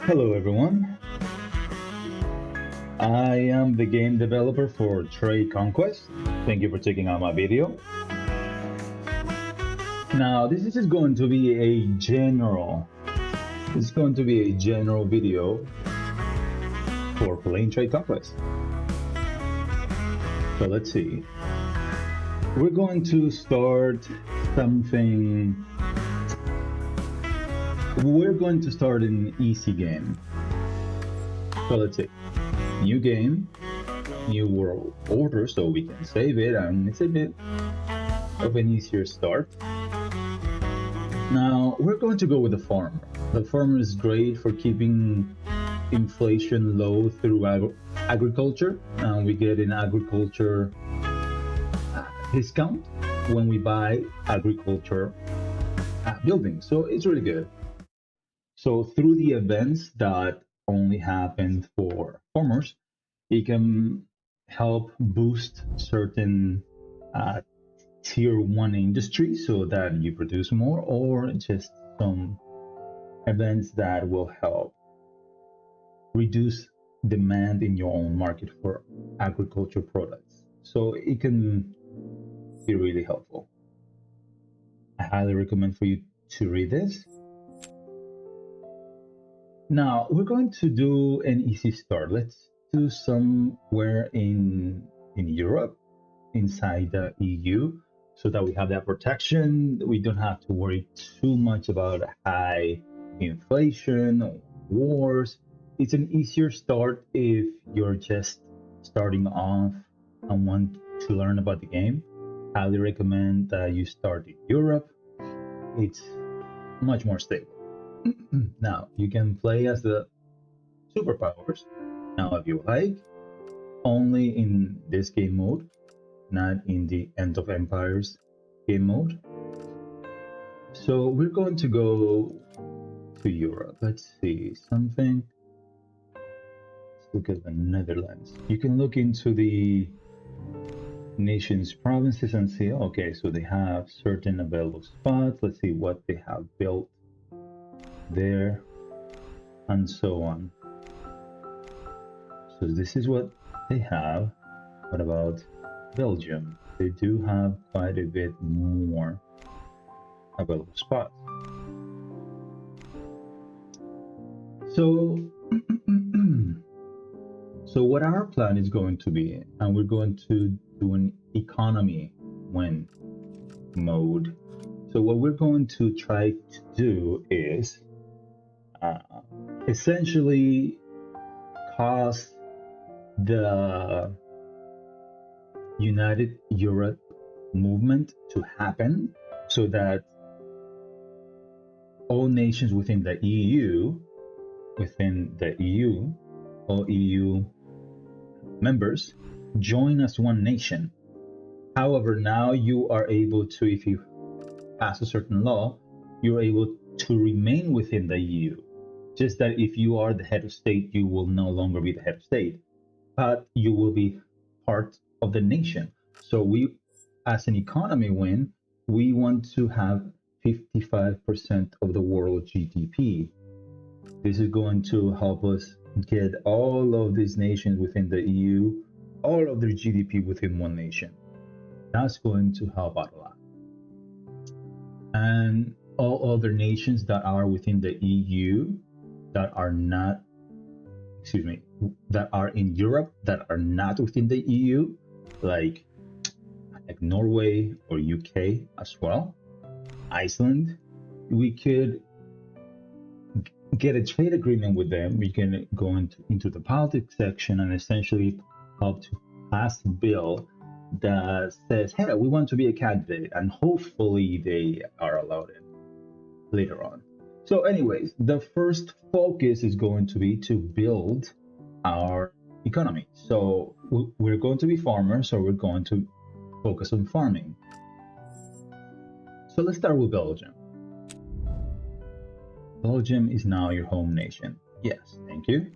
Hello everyone, I am the game developer for Trade Conquest. Thank you for checking out my video. Now this is just going to be a general video for playing Trade Conquest. So let's see. We're going to start something. We're going to start an easy game. So let's see. New game, new world order, so we can save it, and it's a bit of an easier start. Now we're going to go with the farmer. The farmer is great for keeping inflation low through agriculture, and we get an agriculture discount when we buy agriculture buildings, so it's really good. So through the events that only happen for farmers, it can help boost certain tier 1 industries so that you produce more, or just some events that will help reduce demand in your own market for agriculture products. So it can be really helpful. I highly recommend for you to read this. Now we're going to do an easy start. Let's do somewhere in Europe, inside the EU, so that we have that protection. We don't have to worry too much about high inflation or wars. It's an easier start if you're just starting off and want to learn about the game. Highly recommend that you start in Europe. It's much more stable. Now you can play as the superpowers. Now if you like, only in this game mode, not in the End of Empires game mode. So we're going to go to Europe. Let's see something. Let's look at the Netherlands. You can look into the nations, provinces, and see, okay, so they have certain available spots. Let's see what they have built there, and so on. So this is what they have. What about Belgium? They do have quite a bit more available spots. So so what our plan is going to be, and we're going to do an economy win mode. So what we're going to try to do is essentially cause the United Europe movement to happen, so that all nations within the EU, all EU members join as one nation. However, now you are able to, if you pass a certain law, you're able to remain within the EU. Just that if you are the head of state, you will no longer be the head of state, but you will be part of the nation. So we, as an economy win, we want to have 55% of the world GDP. This is going to help us get all of these nations within the EU, all of their GDP within one nation. That's going to help out a lot. And all other nations that are within the EU that are not, that are in Europe that are not within the EU, like Norway or UK as well, Iceland, we could get a trade agreement with them. We can go into the politics section and essentially help to pass a bill that says, hey, we want to be a candidate, and hopefully they are allowed in later on. So anyways, the first focus is going to be to build our economy. So we're going to be farmers, so we're going to focus on farming. So let's start with Belgium. Belgium is now your home nation. Yes, thank you.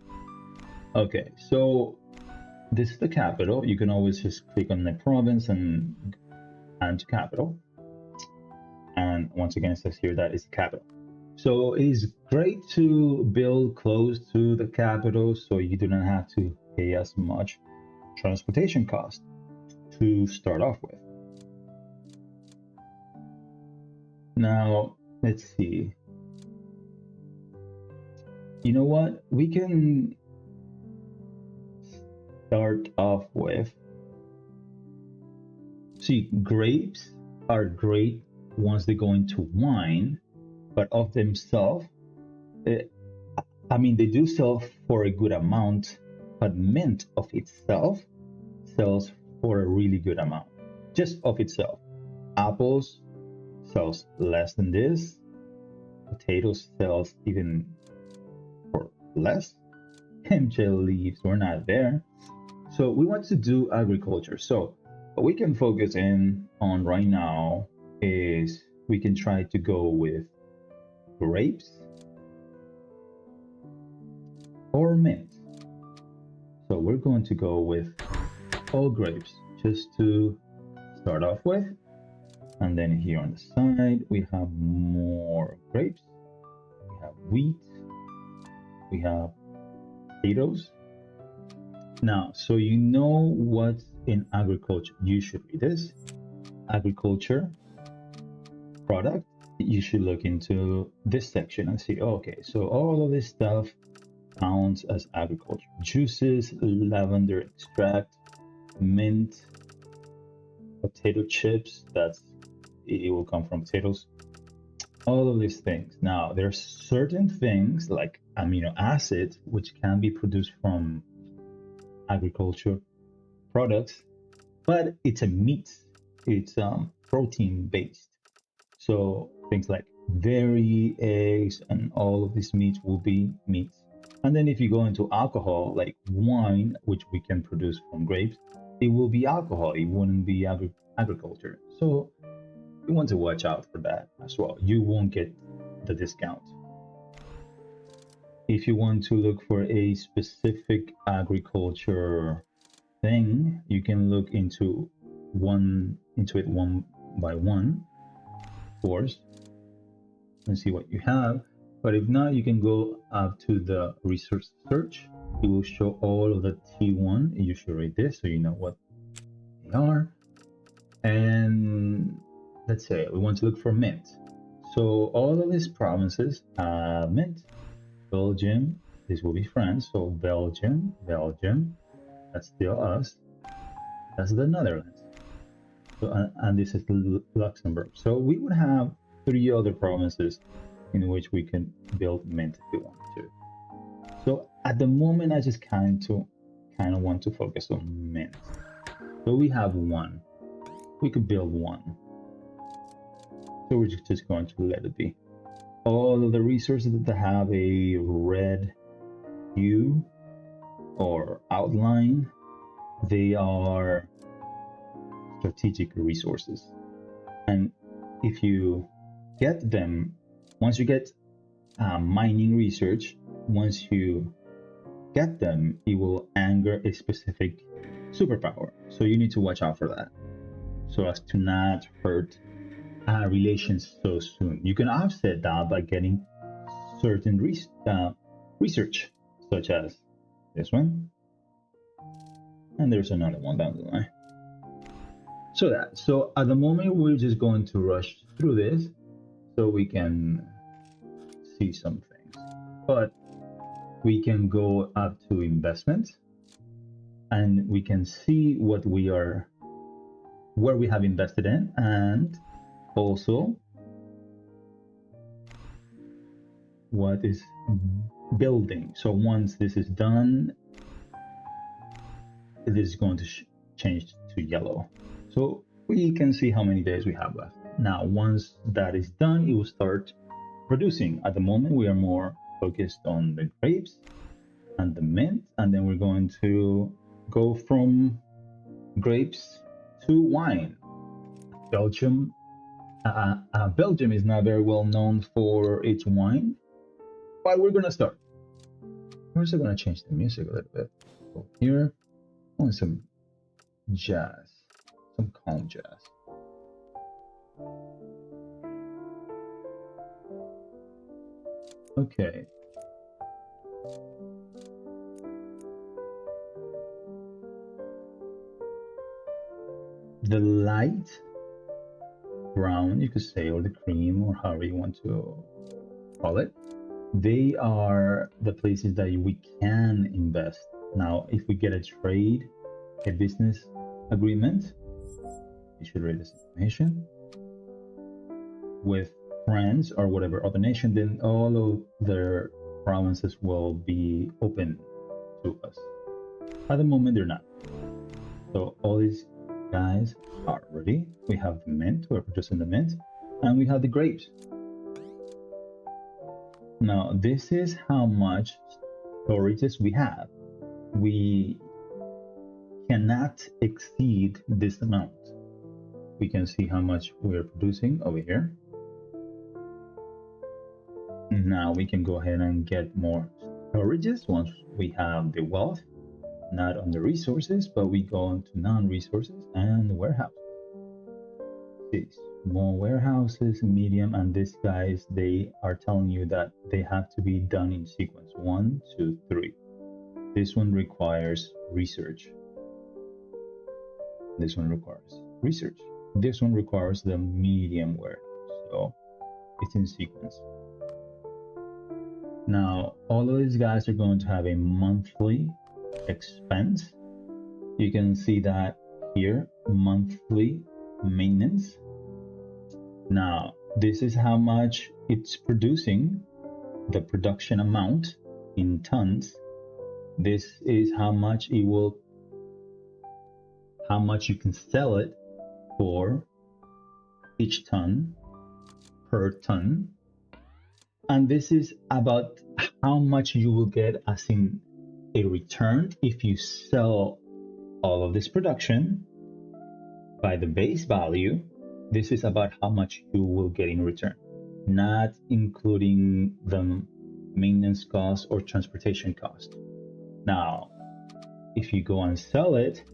Okay, so this is the capital. You can always just click on the province and to capital. And once again, it says here that is the capital. So it is great to build close to the capital so you do not have to pay as much transportation cost to start off with. Now, let's see. You know what? We can start off with. See, grapes are great once they go into wine, but of themselves, eh, I mean, they do sell for a good amount, but mint of itself sells for a really good amount, just of itself. Apples sells less than this. Potatoes sells even for less. MJ leaves, we're not there. So we want to do agriculture. So what we can focus in on right now is we can try to go with grapes or mint. So we're going to go with all grapes just to start off with. And then here on the side, we have more grapes. We have wheat. We have potatoes. Now, so you know what's in agriculture. You should read this. Agriculture product. You should look into this section and see, okay, so all of this stuff counts as agriculture. Juices, lavender extract, mint, potato chips, it will come from potatoes. All of these things. Now, there are certain things like amino acids which can be produced from agriculture products, but it's a meat. It's protein based. So things like dairy, eggs, and all of these meats will be meats. And then if you go into alcohol, like wine, which we can produce from grapes, it will be alcohol. It wouldn't be agriculture. So you want to watch out for that as well. You won't get the discount. If you want to look for a specific agriculture thing, you can look into it one by one, of course, and see what you have. But if not, you can go up to the research search. It will show all of the T1. You should read this so you know what they are. And let's say we want to look for mint. So all of these provinces mint. Belgium, this will be France. So Belgium, that's still us. That's the Netherlands. So, and this is Luxembourg. So we would have 3 other provinces in which we can build mint if we want to. So at the moment, I just kind of want to focus on mint. So we have 1. We could build 1. So we're just going to let it be. All of the resources that have a red hue or outline, they are strategic resources. And if you get them, once you get mining research, once you get them, it will anger a specific superpower. So you need to watch out for that, so as to not hurt relations so soon. You can offset that by getting certain research, such as this one, and there's another one down the line. So at the moment, we're just going to rush through this so we can see some things. But we can go up to investments, and we can see where we have invested in, and also what is building. So once this is done, it is going to change to yellow. So we can see how many days we have left. Now, once that is done, it will start producing. At the moment, we are more focused on the grapes and the mint, and then we're going to go from grapes to wine. Belgium is not very well known for its wine, but we're gonna start. We're also gonna change the music a little bit. So here, I want some jazz, some calm jazz. Okay. The light brown, you could say, or the cream, or however you want to call it, they are the places that we can invest. Now, if we get a business agreement, you should read this information with France or whatever other nation, then all of their provinces will be open to us. At the moment, they're not. So all these guys are ready. We have the mint, we're producing the mint, and we have the grapes. Now, this is how much storages we have. We cannot exceed this amount. We can see how much we're producing over here. Now we can go ahead and get more storages once we have the wealth, not on the resources, but we go on to non-resources and the warehouse. See, more warehouses, medium, and these guys, they are telling you that they have to be done in sequence 1, 2, 3. This one requires research. This one requires research. This one requires the medium warehouse. So it's in sequence. Now, all of these guys are going to have a monthly expense. You can see that here, monthly maintenance. Now, this is how much it's producing, the production amount in tons. This is how much it will, how much you can sell it for each ton per ton. And this is about how much you will get as in a return if you sell all of this production by the base value. This is about how much you will get in return, not including the maintenance cost or transportation cost. Now, if you go and sell it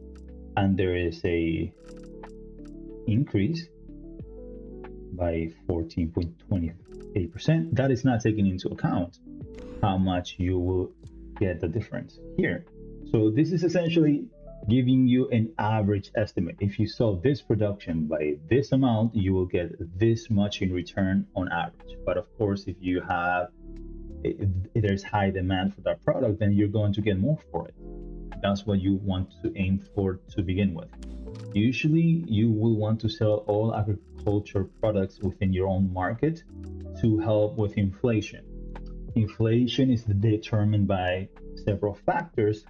and there is a increase by 14.28%, that is not taking into account how much you will get the difference here. So this is essentially giving you an average estimate. If you sell this production by this amount, you will get this much in return on average. But of course, if you have, if there's high demand for that product, then you're going to get more for it. That's what you want to aim for to begin with. Usually you will want to sell all agriculture products within your own market to help with inflation. Inflation is determined by several factors,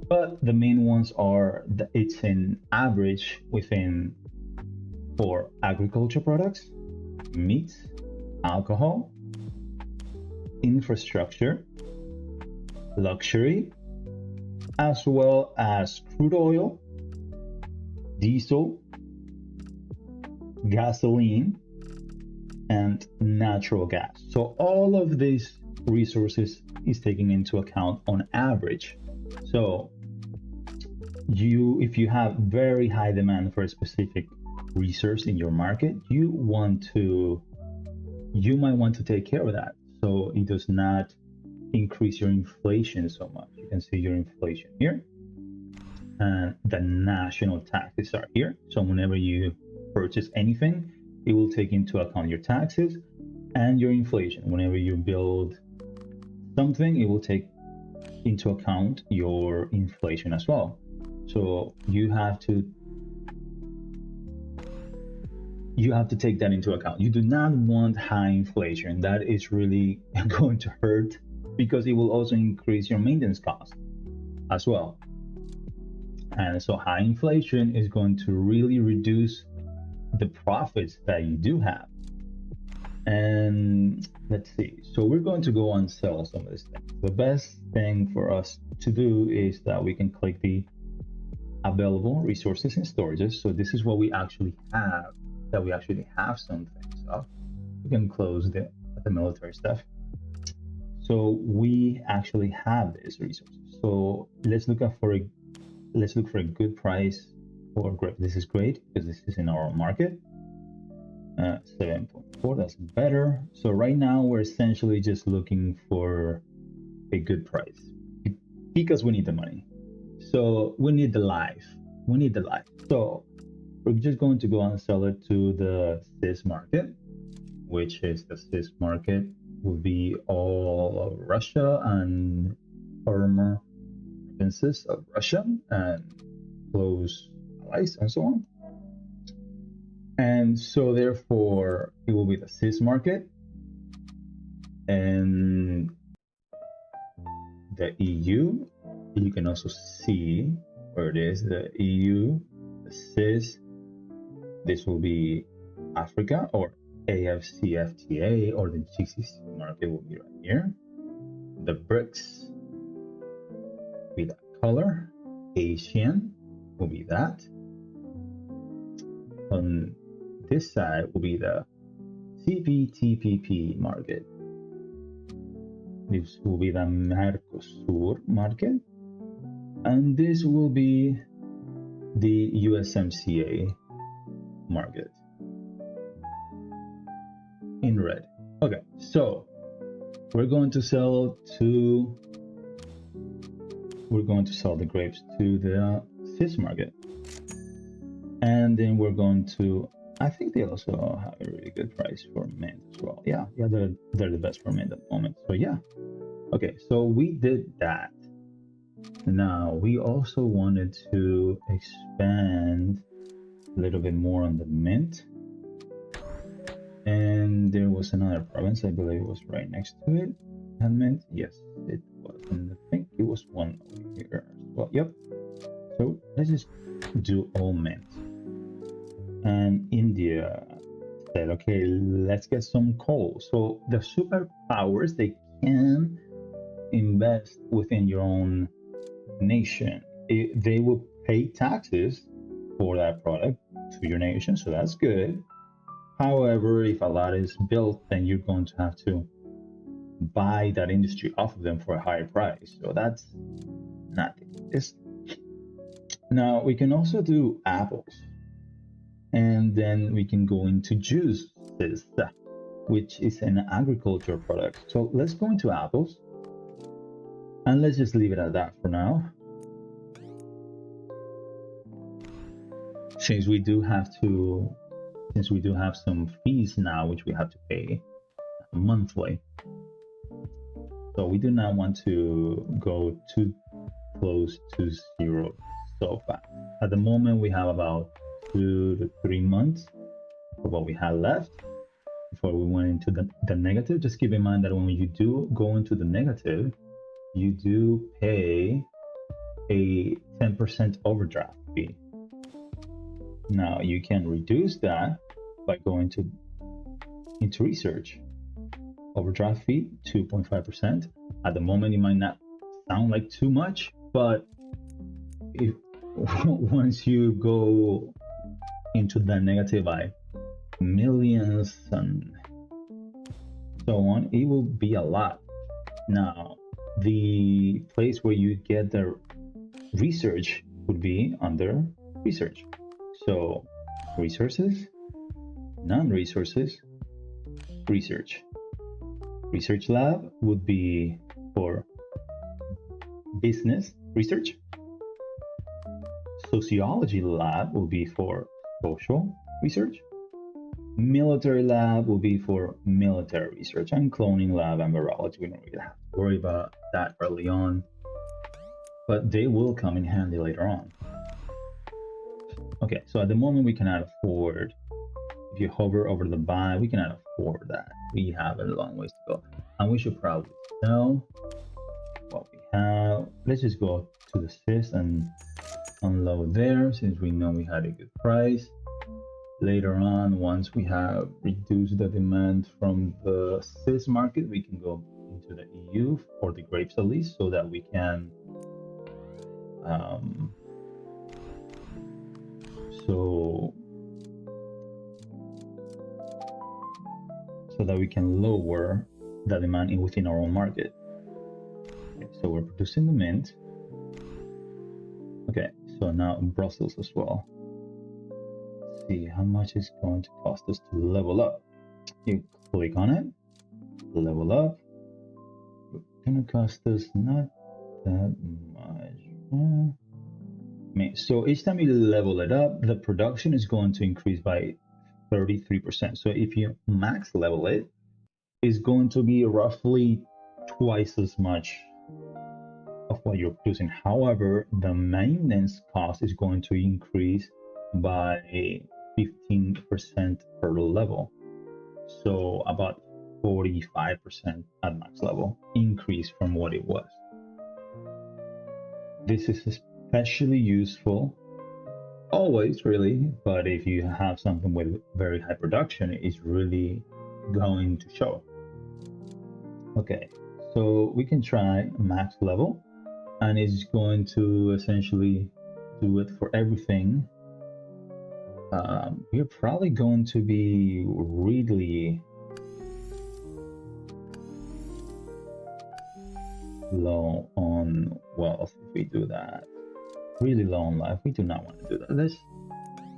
but the main ones are that it's an average within for agriculture products, meat, alcohol, infrastructure, luxury, as well as crude oil, diesel, gasoline, and natural gas. So all of these resources is taken into account on average. So if you have very high demand for a specific resource in your market, you might want to take care of that so it does not increase your inflation so much. You can see your inflation here, and the national taxes are here. So whenever you purchase anything, it will take into account your taxes and your inflation. Whenever you build something, it will take into account your inflation as well. So you have to take that into account. You do not want high inflation. That is really going to hurt because it will also increase your maintenance cost as well. And so high inflation is going to really reduce the profits that you do have. And let's see. So we're going to go and sell some of this things. The best thing for us to do is that we can click the available resources and storages. So this is what we actually have, that we actually have some things of. We can close the military stuff. So we actually have these resources. So let's look for a good price for grape. This is great because this is in our market. 7.4, that's better. So right now we're essentially just looking for a good price because we need the money. So we need the life. We need the life. So we're just going to go and sell it to the CIS market, which is the CIS market will be all of Russia and former provinces of Russia and close allies and so on. And so therefore it will be the CIS market and the EU. You can also see where it is, the EU, the CIS. This will be Africa or AFCFTA, or the GCC market will be right here. The BRICS will be that color. Asian will be that. On this side will be the CPTPP market. This will be the Mercosur market. And this will be the USMCA market in red. Okay, so we're going to sell the grapes to the CIS market, and then we're going to, I think they also have a really good price for mint as well. Yeah, they're the best for mint at the moment. So yeah, okay, so we did that. Now we also wanted to expand a little bit more on the mint, and there was another province, I believe it was right next to it, and mint. Yes, it was, and I think it was one over here as well. Yep. So let's just do all mint. And India said, okay, let's get some coal. So the superpowers, they can invest within your own nation. They will pay taxes for that product to your nation, so that's good. However, if a lot is built, then you're going to have to buy that industry off of them for a higher price. So that's not the case. Now we can also do apples, and then we can go into juices, which is an agricultural product. So let's go into apples, and let's just leave it at that for now. Since we do have some fees now, which we have to pay monthly. So we do not want to go too close to zero so fast. At the moment, we have about 2 to 3 months of what we had left before we went into the negative. Just keep in mind that when you do go into the negative, you do pay a 10% overdraft fee. Now you can reduce that by going into research. Overdraft fee 2.5%. At the moment, it might not sound like too much, but if once you go into the negative by millions and so on, it will be a lot. Now, the place where you get the research would be under research. So resources, non-resources, research. Research lab would be for business research. Sociology lab will be for social research. Military lab will be for military research, and cloning lab and virology. We don't really have to worry about that early on, but they will come in handy later on. Okay, so at the moment we cannot afford, if you hover over the buy, we cannot afford that. We have a long ways to go, and we should probably sell what we have. Let's just go to the CIS and unload there, since we know we had a good price. Later on, once we have reduced the demand from the CIS market, we can go into the EU for the grapes at least, so that we can so that we can lower the demand within our own market. Okay, so we're producing the mint. Okay, so now Brussels as well. see how much it's going to cost us to level up. You click on it, level up. It's gonna cost us not that much. So each time you level it up, the production is going to increase by 33%. So if you max level it, it's going to be roughly twice as much of what you're producing. However, the maintenance cost is going to increase by 15% per level. So about 45% at max level increase from what it was. This is especially useful always, really, but if you have something with very high production, it's really going to show. Okay, so we can try max level, and it's going to essentially do it for everything. We're probably going to be really low on wealth if we do that. Really low on life. We do not want to do that. Let's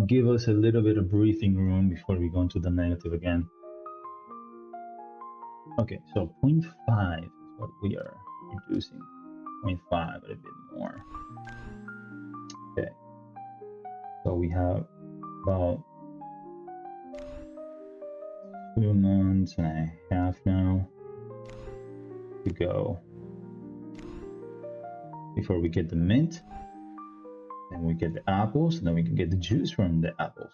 give us a little bit of breathing room before we go into the negative again. Okay, so 0.5 is what we are reducing. 0.5, a bit more. Okay, so we have about 2 months and a half now to go before we get the mint, and we get the apples, and then we can get the juice from the apples.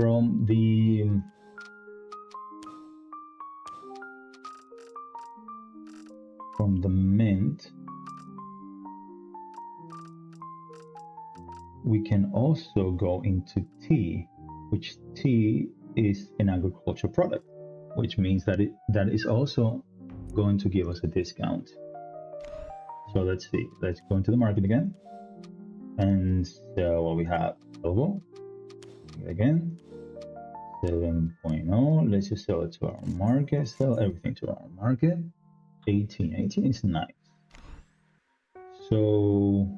From the mint, we can also go into tea, which tea is an agricultural product, which means that that is also going to give us a discount. So let's see, let's go into the market again and sell what we have. Logo again, 7.0. Let's just sell it to our market, sell everything to our market. 18 is nice. So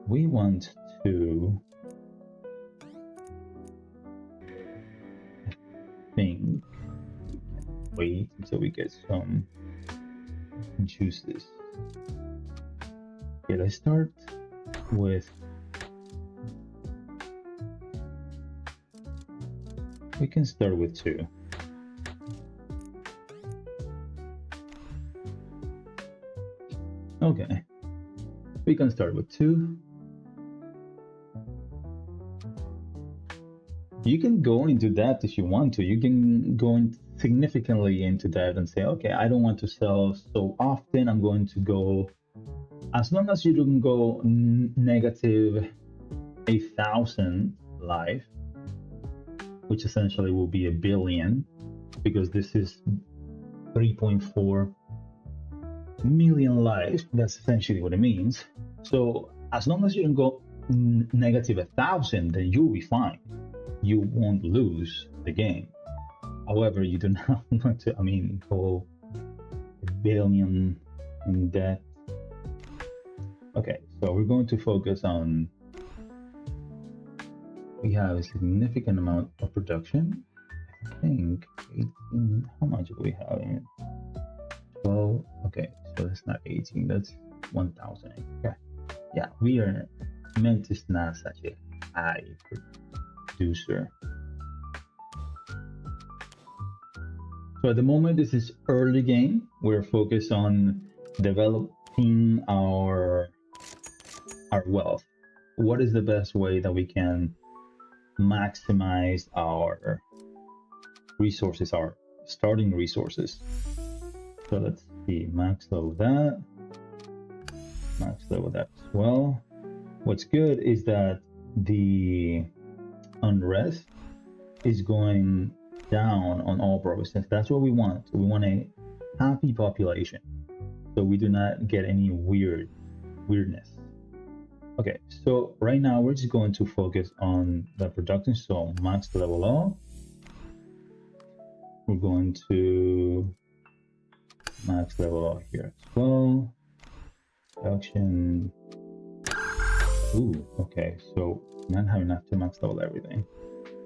we want to, I think, wait until we get some juices. Okay, let's start with, we can start with 2. Okay, we can start with 2. You can go into that if you want to. You can go in significantly into that and say, okay, I don't want to sell so often. I'm going to go, as long as you don't go negative 1,000 life, which essentially will be 1 billion, because this is 3.4 million lives. That's essentially what it means. So as long as you don't go negative 1,000, then you'll be fine. You won't lose the game. However, you do not want to, go 1 billion in debt. Okay, so we're going to focus on, we have a significant amount of production. I think 18, how much do we have in it? 12, okay, so that's not 18, that's 1,000. Okay, yeah, we are, mint is not such a high producer. So at the moment, this is early game. We're focused on developing our wealth. What is the best way that we can maximize our resources, our starting resources? So let's see, max level that, max level that as well. What's good is that the unrest is going down on all provinces. That's what we want. We want a happy population, so we do not get any weirdness. Okay, so right now we're just going to focus on the production. So max level up. We're going to max level up here as well. Production. Ooh, okay, so not have enough to max out everything.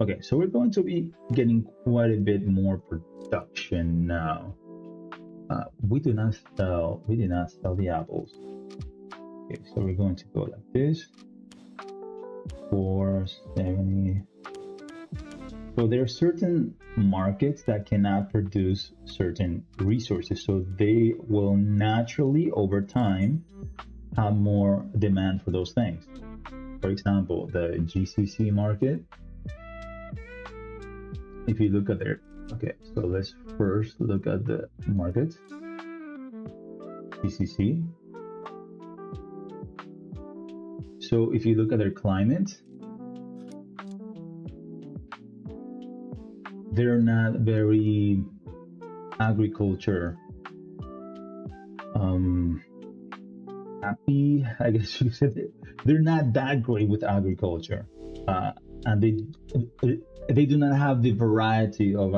Okay, so we're going to be getting quite a bit more production now. We did not sell the apples. Okay, so we're going to go like this. 470. So there are certain markets that cannot produce certain resources, so they will naturally over time have more demand for those things. For example, the GCC market, if you look at their, okay, so let's first look at the markets. GCC. So if you look at their climate, they're not very agriculture happy, I guess you said it. They're not that great with agriculture, and they do not have the variety of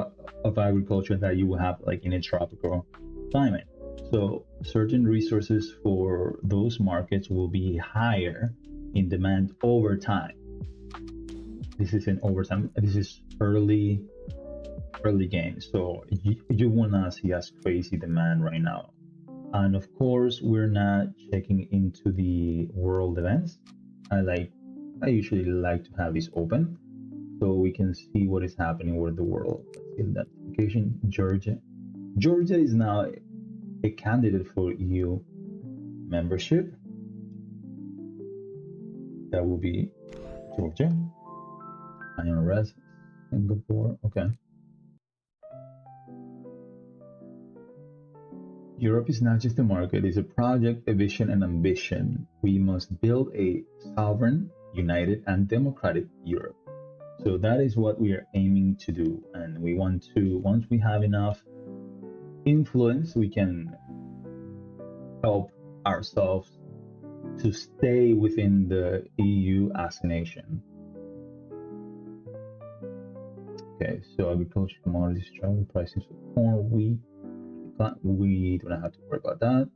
agriculture that you will have like in a tropical climate. So certain resources for those markets will be higher in demand over time. This is in overtime. This is early game. So you will not see as crazy demand right now. And of course, we're not checking into the world events. I usually like to have this open so we can see what is happening with the world. Let's see the notification. Georgia is now a candidate for EU membership. That will be Georgia. IRS, Singapore. Okay. Europe is not just a market, it's a project, a vision, and ambition. We must build a sovereign, united, and democratic Europe. So that is what we are aiming to do. And we want to, once we have enough influence, we can help ourselves to stay within the EU as a nation. Okay, so agriculture, commodities, travel, prices of corn, wheat. We do not have to worry about that.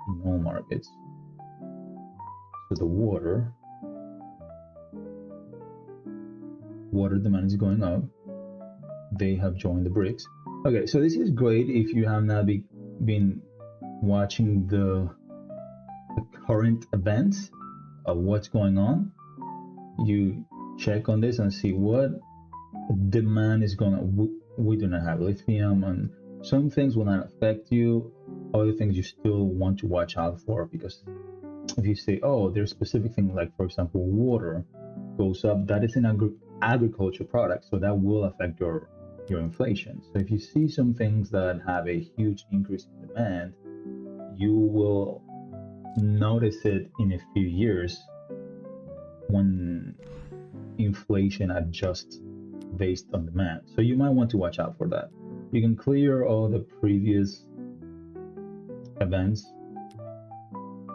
In all markets. So the water demand is going up. They have joined the BRICS. Okay, so this is great if you have not been watching the current events of what's going on. You check on this and see what demand is gonna. We do not have lithium, and some things will not affect you. Other things you still want to watch out for, because if you say, oh, there's specific things like, for example, water goes up, that is an agriculture product, so that will affect your inflation. So if you see some things that have a huge increase in demand, you will notice it in a few years when inflation adjusts based on demand. So you might want to watch out for that. You can clear all the previous events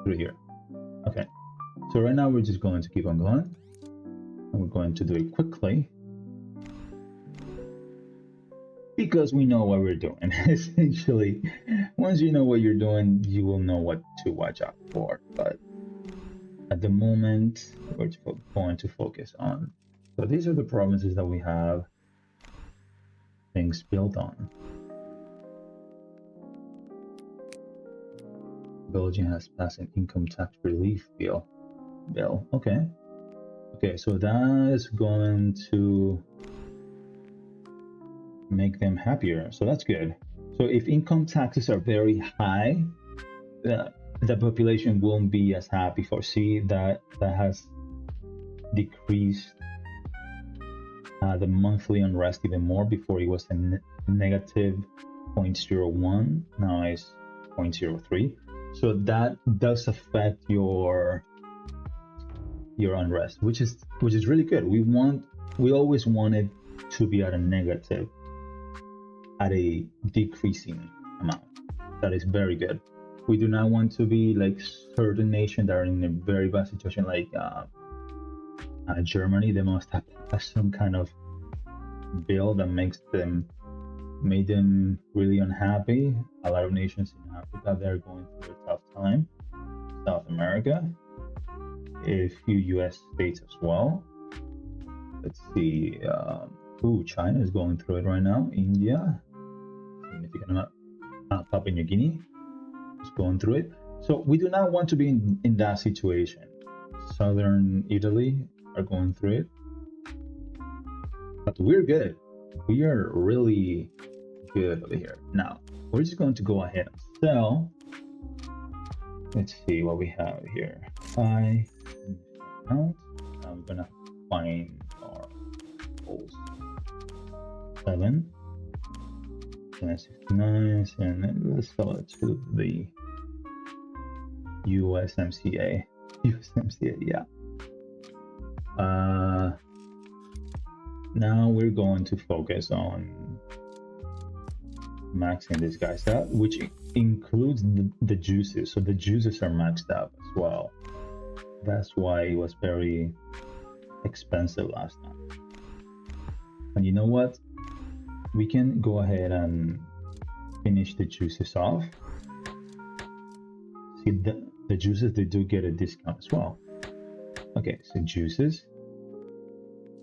through here. Okay, so right now we're just going to keep on going, and we're going to do it quickly because we know what we're doing. Essentially, once you know what you're doing, you will know what to watch out for. But at the moment, we're going to focus on. So these are the provinces that we have things built on. Belgium has passed an income tax relief bill. Okay. Okay, so that is going to make them happier. So that's good. So if income taxes are very high, the population won't be as happy. For see that has decreased the monthly unrest even more. Before it was a negative 0.01, now it's 0.03. So that does affect your unrest, which is really good. We always wanted to be at a negative, at a decreasing amount. That is very good. We do not want to be like certain nations that are in a very bad situation, like Germany. They must have some kind of bill that made them really unhappy. A lot of nations in Africa, they're going through a tough time. South America, a few US states as well. Let's see. China is going through it right now. India, significant amount. Papua New Guinea is going through it. So we do not want to be in that situation. Southern Italy are going through it. But we're good. We are really good over here. Now, we're just going to go ahead and sell. Let's see what we have here. Buy out. Now we're gonna find our goals. 7, 69, and then let's sell it to the USMCA. USMCA, yeah. Now we're going to focus on maxing these guys out, which includes the juices. So the juices are maxed out as well. That's why it was very expensive last time. And you know what? We can go ahead and finish the juices off. See, the juices, they do get a discount as well. Okay, so juices.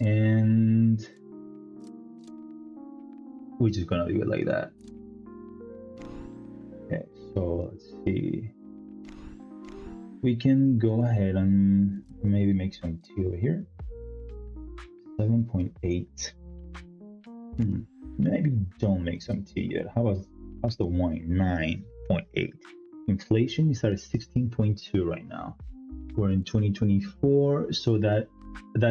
And we're just gonna leave it like that. Okay, so let's see. We can go ahead and maybe make some tea over here. 7.8. Maybe don't make some tea yet. How's the wine? 9.8. Inflation is at 16.2 right now. We're in 2024, so that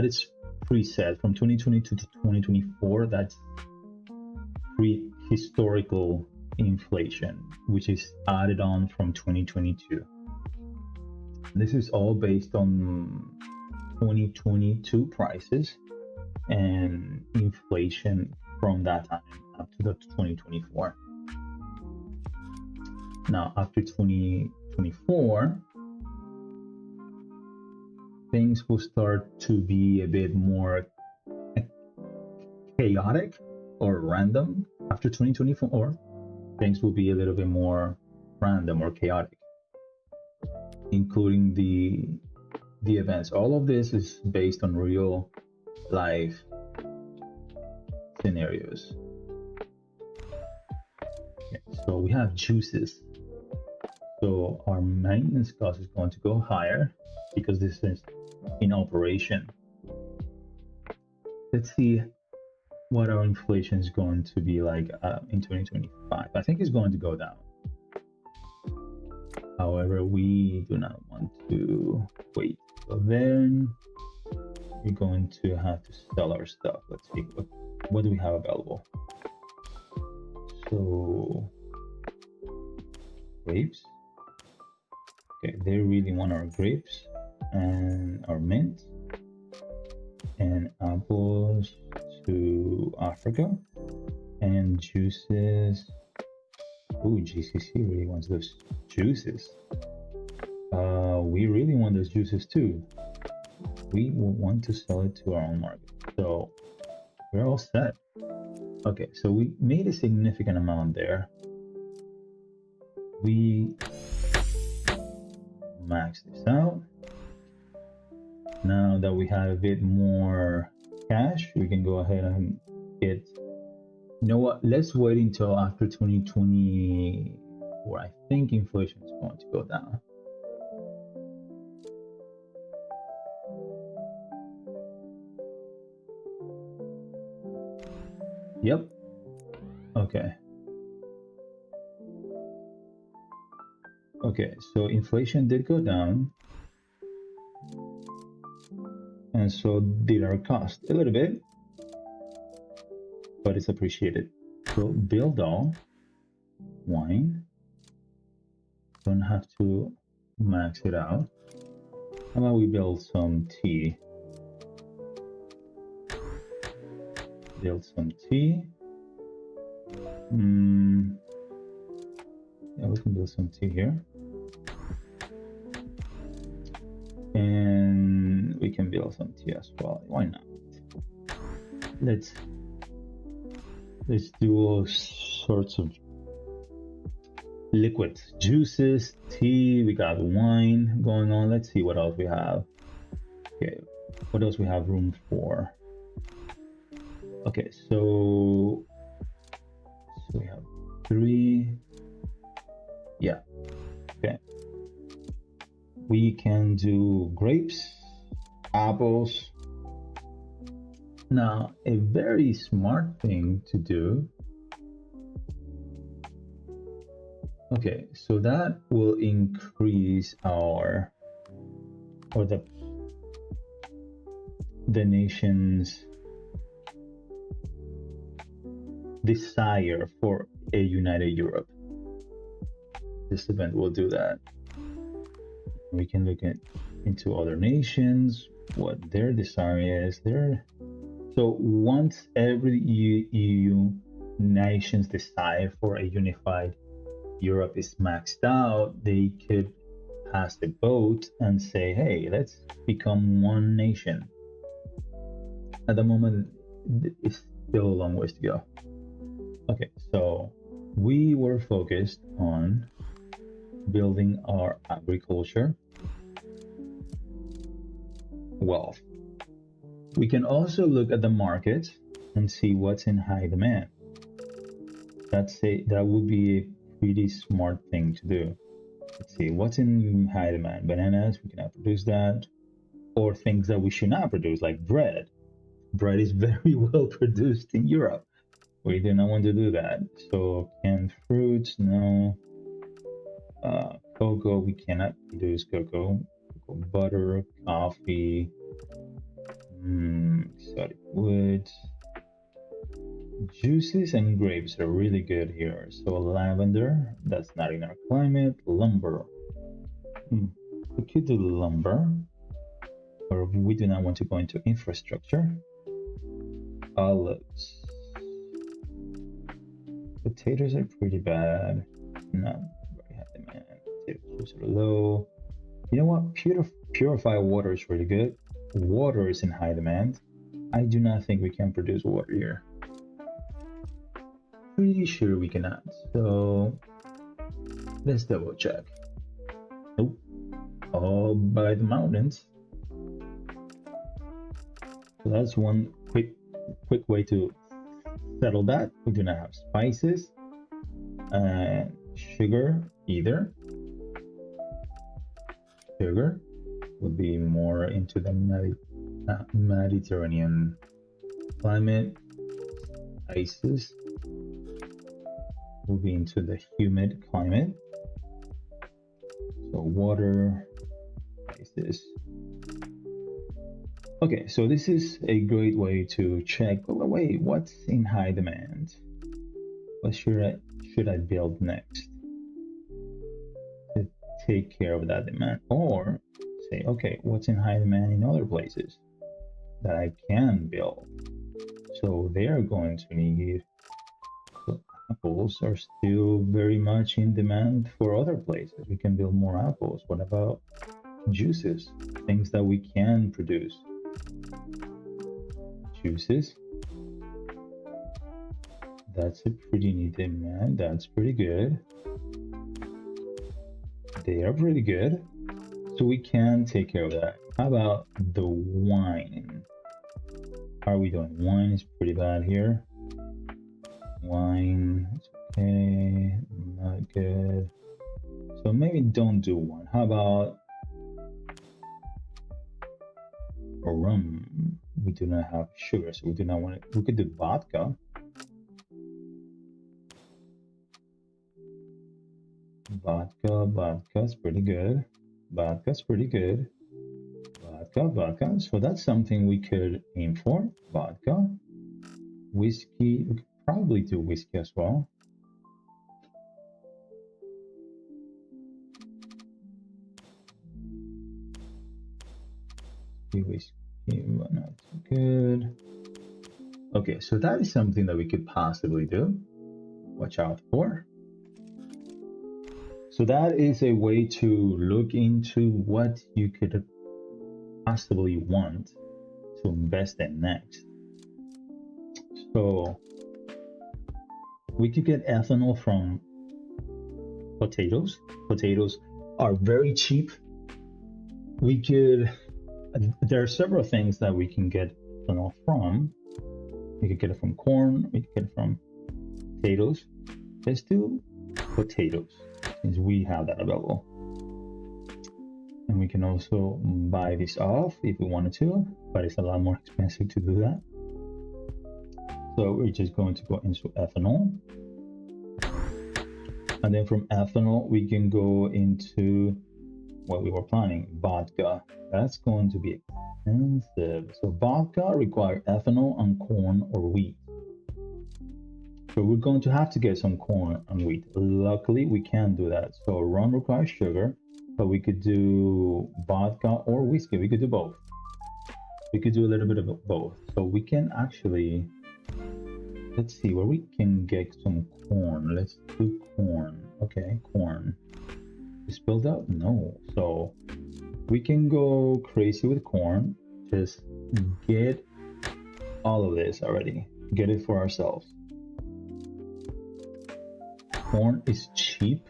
is preset from 2022 to 2024. That's pre-historical inflation, which is added on from 2022. This is all based on 2022 prices and inflation from that time up to the 2024. Now, after 2024, things will start to be a bit more chaotic or random. After 2024, things will be a little bit more random or chaotic, including the events. All of this is based on real life scenarios. Okay, so we have juices. So our maintenance cost is going to go higher because this is in operation. Let's see what our inflation is going to be like in 2025. I think it's going to go down. However, we do not want to wait. So then we're going to have to sell our stuff. Let's see, what do we have available? So grapes. Okay, they really want our grapes and our mint and apples to Africa and juices. Ooh, GCC really wants those juices. We really want those juices too. We will want to sell it to our own market. So we're all set. Okay, so we made a significant amount there. We max this out. Now that we have a bit more cash, we can go ahead and get, you know what, let's wait until after 2020 where I think inflation is going to go down. Yep. Okay. Okay, so inflation did go down, and so did our cost a little bit, but it's appreciated. So build all wine. Don't have to max it out. How about we build some tea? Build some tea. Yeah, we can build some tea here. And we can build some tea as well. Why not? Let's do all sorts of liquids, juices, tea. We got wine going on. Let's see what else we have. Okay, what else we have room for? Okay, so we have 3. Yeah, okay. We can do grapes, apples. Now, a very smart thing to do. Okay, so that will increase our, or the nation's desire for a united Europe. This event will do that. We can look into other nations, what their desire is. So once every EU nation's desire for a unified Europe is maxed out, they could pass the vote and say, hey, let's become one nation. At the moment, it's still a long ways to go. Okay, so we were focused on building our agriculture wealth. We can also look at the market and see what's in high demand. That would be a pretty smart thing to do. Let's see what's in high demand. Bananas, we cannot produce that, or things that we should not produce, like bread. Bread is very well produced in Europe. We do not want to do that. So canned fruits, no. Cocoa, we cannot produce cocoa. Butter, coffee, exotic woods. Juices and grapes are really good here. So lavender, that's not in our climate. Lumber, we could do lumber, or we do not want to go into infrastructure. Olives, potatoes are pretty bad, not very high demand. Potatoes are low. You know what? Purified water is really good. Water is in high demand. I do not think we can produce water here. Pretty sure we cannot. So let's double check. Nope. All by the mountains. So that's one quick way to settle that. We do not have spices and sugar either. Sugar would be more into the Mediterranean climate. Spices will be into the humid climate. So water, spices. Okay, so this is a great way to check. Wait, what's in high demand? What should I build next to take care of that demand? Or say, okay, what's in high demand in other places that I can build? So they are going to need. So apples are still very much in demand for other places. We can build more apples. What about juices? Things that we can produce. Juices. That's a pretty neat demand. That's pretty good. They are pretty good. So we can take care of that. How about the wine? How are we doing? Wine is pretty bad here. Wine, it's okay, not good. So maybe don't do one. How about rum? We do not have sugar, so we do not want it. We could do vodka. Vodka's pretty good. Vodka's pretty good. Vodka. So that's something we could aim for. Vodka. Whiskey. We could probably do whiskey as well. Whiskey, not too good. Okay, so that is something that we could possibly do. Watch out for. So that is a way to look into what you could possibly want to invest in next. So we could get ethanol from potatoes. Potatoes are very cheap. We could there are several things that we can get ethanol from. We could get it from corn, we could get it from potatoes. Let's do potatoes, since we have that available. And we can also buy this off if we wanted to, but it's a lot more expensive to do that. So we're just going to go into ethanol. And then from ethanol, we can go into what we were planning, vodka. That's going to be expensive. So vodka requires ethanol and corn or wheat. So we're going to have to get some corn and wheat. Luckily, we can do that. So rum requires sugar, but we could do vodka or whiskey. We could do both. We could do a little bit of both. So we can actually, let's see where we can get some corn. Let's do corn. Okay, corn. Is built up? No. So we can go crazy with corn. Just get all of this already. Get it for ourselves. Corn is cheap,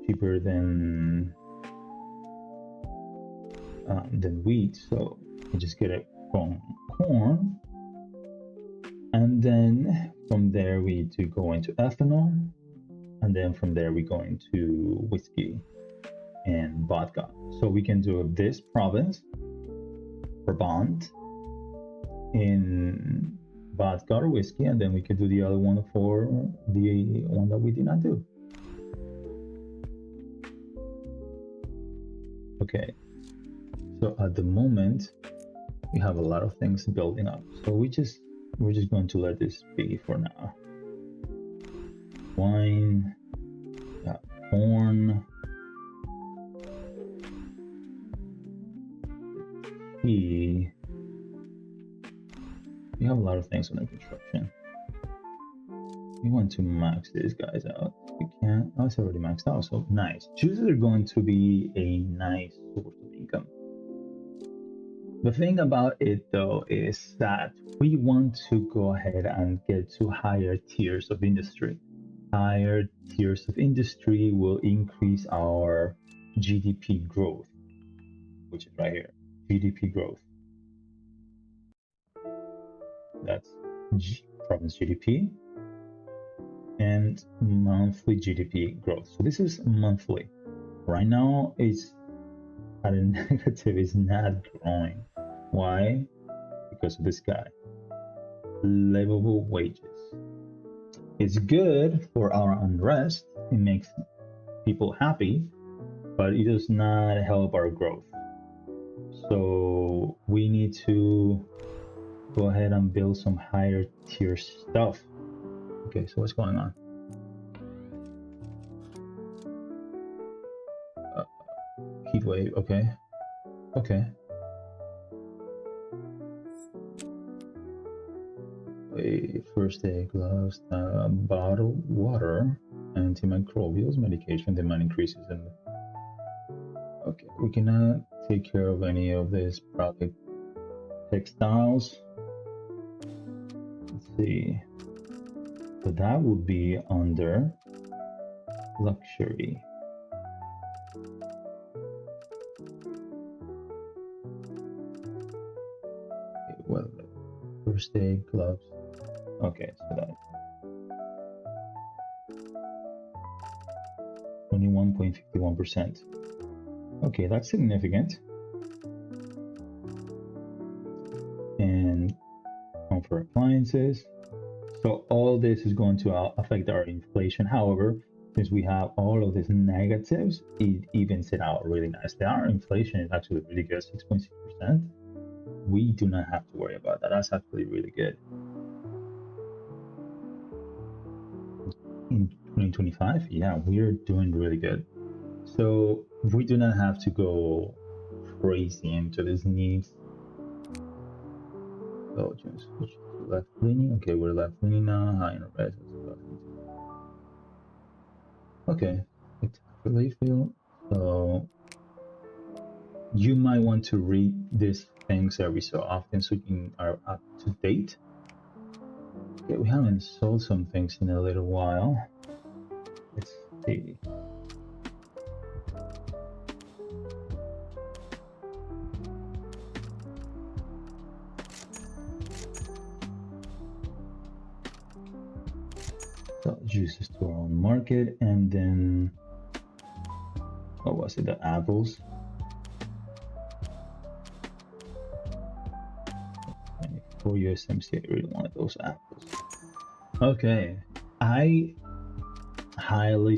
cheaper than wheat, so we just get it from corn, and then from there we do go into ethanol, and then from there we go into whiskey and vodka. So we can do this province, Brabant, in vodka or whiskey, and then we could do the other one for the one that we did not do. Okay, so at the moment we have a lot of things building up, so we're just going to let this be for now. Wine, corn, tea. We have a lot of things under construction. We want to max these guys out. We can't. Oh, it's already maxed out, so nice. Juices are going to be a nice source of income. The thing about it though is that we want to go ahead and get to higher tiers of industry. Higher tiers of industry will increase our GDP growth, which is right here. GDP growth. That's province GDP and monthly GDP growth. So this is monthly. Right now it's at a negative, it's not growing. Why? Because of this guy. Livable wages. It's good for our unrest. It makes people happy, but it does not help our growth. So we need to go ahead and build some higher tier stuff. Okay, so what's going on? Heat wave, okay. Okay. First aid gloves, bottled water, antimicrobials, medication, demand increases in okay, we cannot take care of any of this product. Textiles. Let's see. So that would be under luxury. Okay, well, first aid gloves. Okay, so that 21.51%. Okay, that's significant. And comfort appliances. So all this is going to affect our inflation. However, since we have all of these negatives, it evens it out really nicely. Our inflation is actually really good, 6.6%. We do not have to worry about that. That's actually really good. In 2025, yeah, we're doing really good. So we do not have to go crazy into these needs. Belgium, switch to left leaning. Okay, we're left leaning now. High in red. Okay, it's relief field. So you might want to read these things every so often so you are up to date. Okay, we haven't sold some things in a little while. Let's see. sell juices to our own market, and then what was it? The apples. 24 USMC. I really wanted those apples. Okay, I highly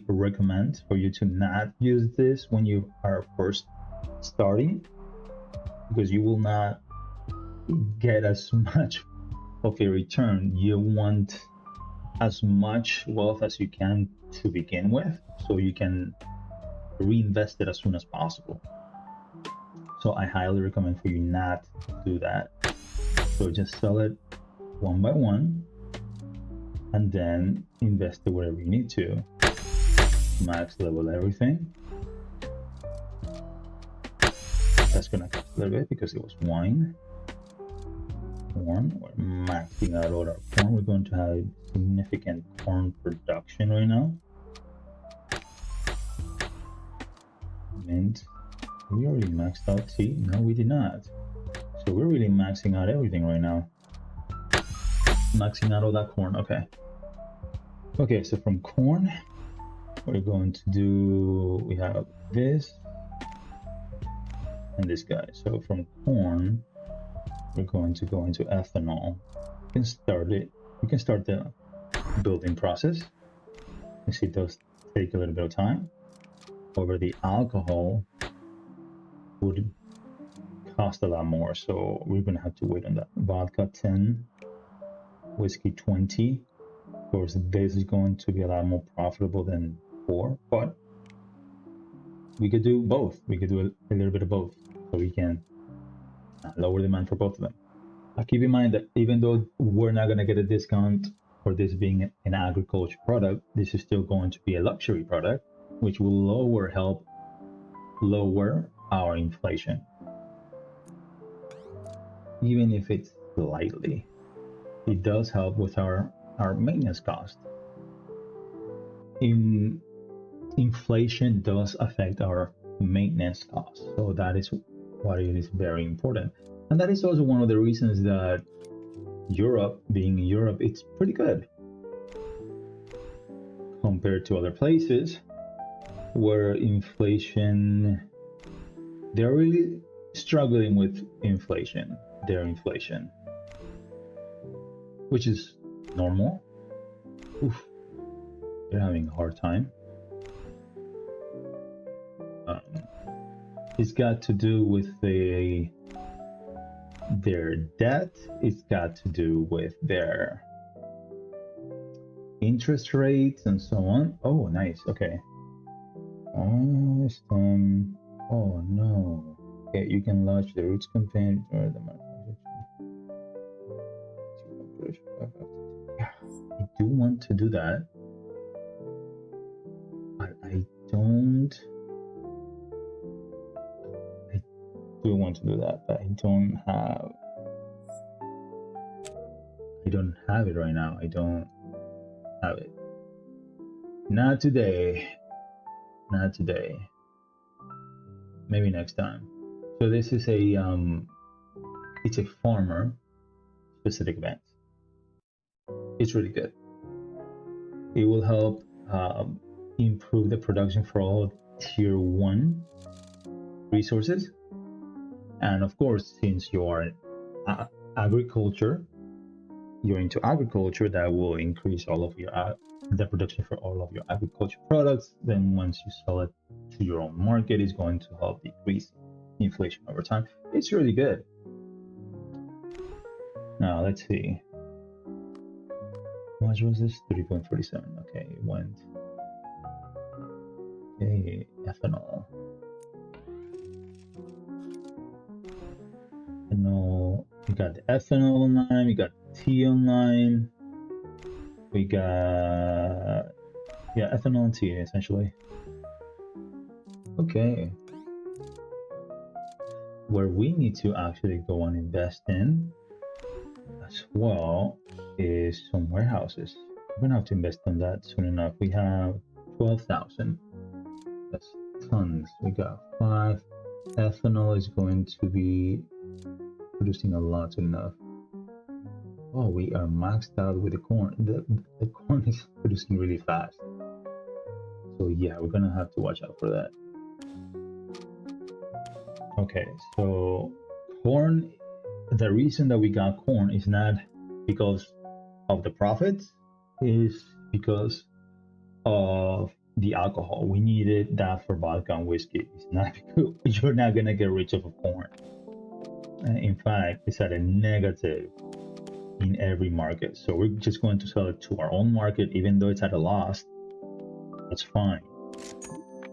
recommend for you to not use this when you are first starting, because you will not get as much of a return. You want as much wealth as you can to begin with, so you can reinvest it as soon as possible. So I highly recommend for you not to do that. So just sell it one by one, and then invest it wherever you need to. Max level everything. That's gonna cost a little bit because it was wine. Corn, we're maxing out all our corn. We're going to have significant corn production right now. Mint, we already maxed out tea. No, we did not. So we're really maxing out everything right now. Maxing out all that corn. Okay. Okay, so from corn, we're going to do, we have this and this guy. So from corn, we're going to go into ethanol. You can start it. You can start the building process. You see, it does take a little bit of time. However, the alcohol would cost a lot more, so we're gonna have to wait on that. Vodka 10, whiskey 20. Of course, this is going to be a lot more profitable than 4, but we could do both. We could do a little bit of both, so we can lower demand for both of them. Keep in mind that even though we're not going to get a discount for this being an agriculture product, this is still going to be a luxury product, which will help lower our inflation, even if it's slightly. It does help with our maintenance cost. Inflation does affect our maintenance costs, so that is why it is very important. And that is also one of the reasons that Europe, being Europe, it's pretty good compared to other places where inflation, they're really struggling with inflation, their inflation, which is normal. Oof, they're having a hard time. It's got to do with their debt. It's got to do with their interest rates and so on. Oh, nice. Okay. Oh no. Okay, you can launch the Roots campaign or the yeah, I do want to do that. I do want to do that, but I don't have it right now. I don't have it. Not today. Not today. Maybe next time. So this is it's a farmer specific event. It's really good. It will help improve the production for all tier 1 resources. And of course, since you are you're into agriculture, that will increase all of your the production for all of your agriculture products. Then once you sell it to your own market, it's going to help decrease inflation over time. It's really good. Now let's see. How much was this? 3.47. Okay, it went. Okay, ethanol. Ethanol. We got the ethanol online. We got tea online. We got ethanol and tea essentially. Okay. Where we need to actually go and invest in as well is some warehouses. We're gonna have to invest in that soon enough. We have 12,000. That's tons. We got 5. Ethanol is going to be producing a lot soon enough. Oh, we are maxed out with the corn. The corn is producing really fast. So yeah, we're gonna have to watch out for that. Okay, so corn, the reason that we got corn is not because of the profits, is because of the alcohol. We needed that for vodka and whiskey. It's not because you're not gonna get rich off of corn. In fact, it's at a negative in every market. So we're just going to sell it to our own market, even though it's at a loss. That's fine.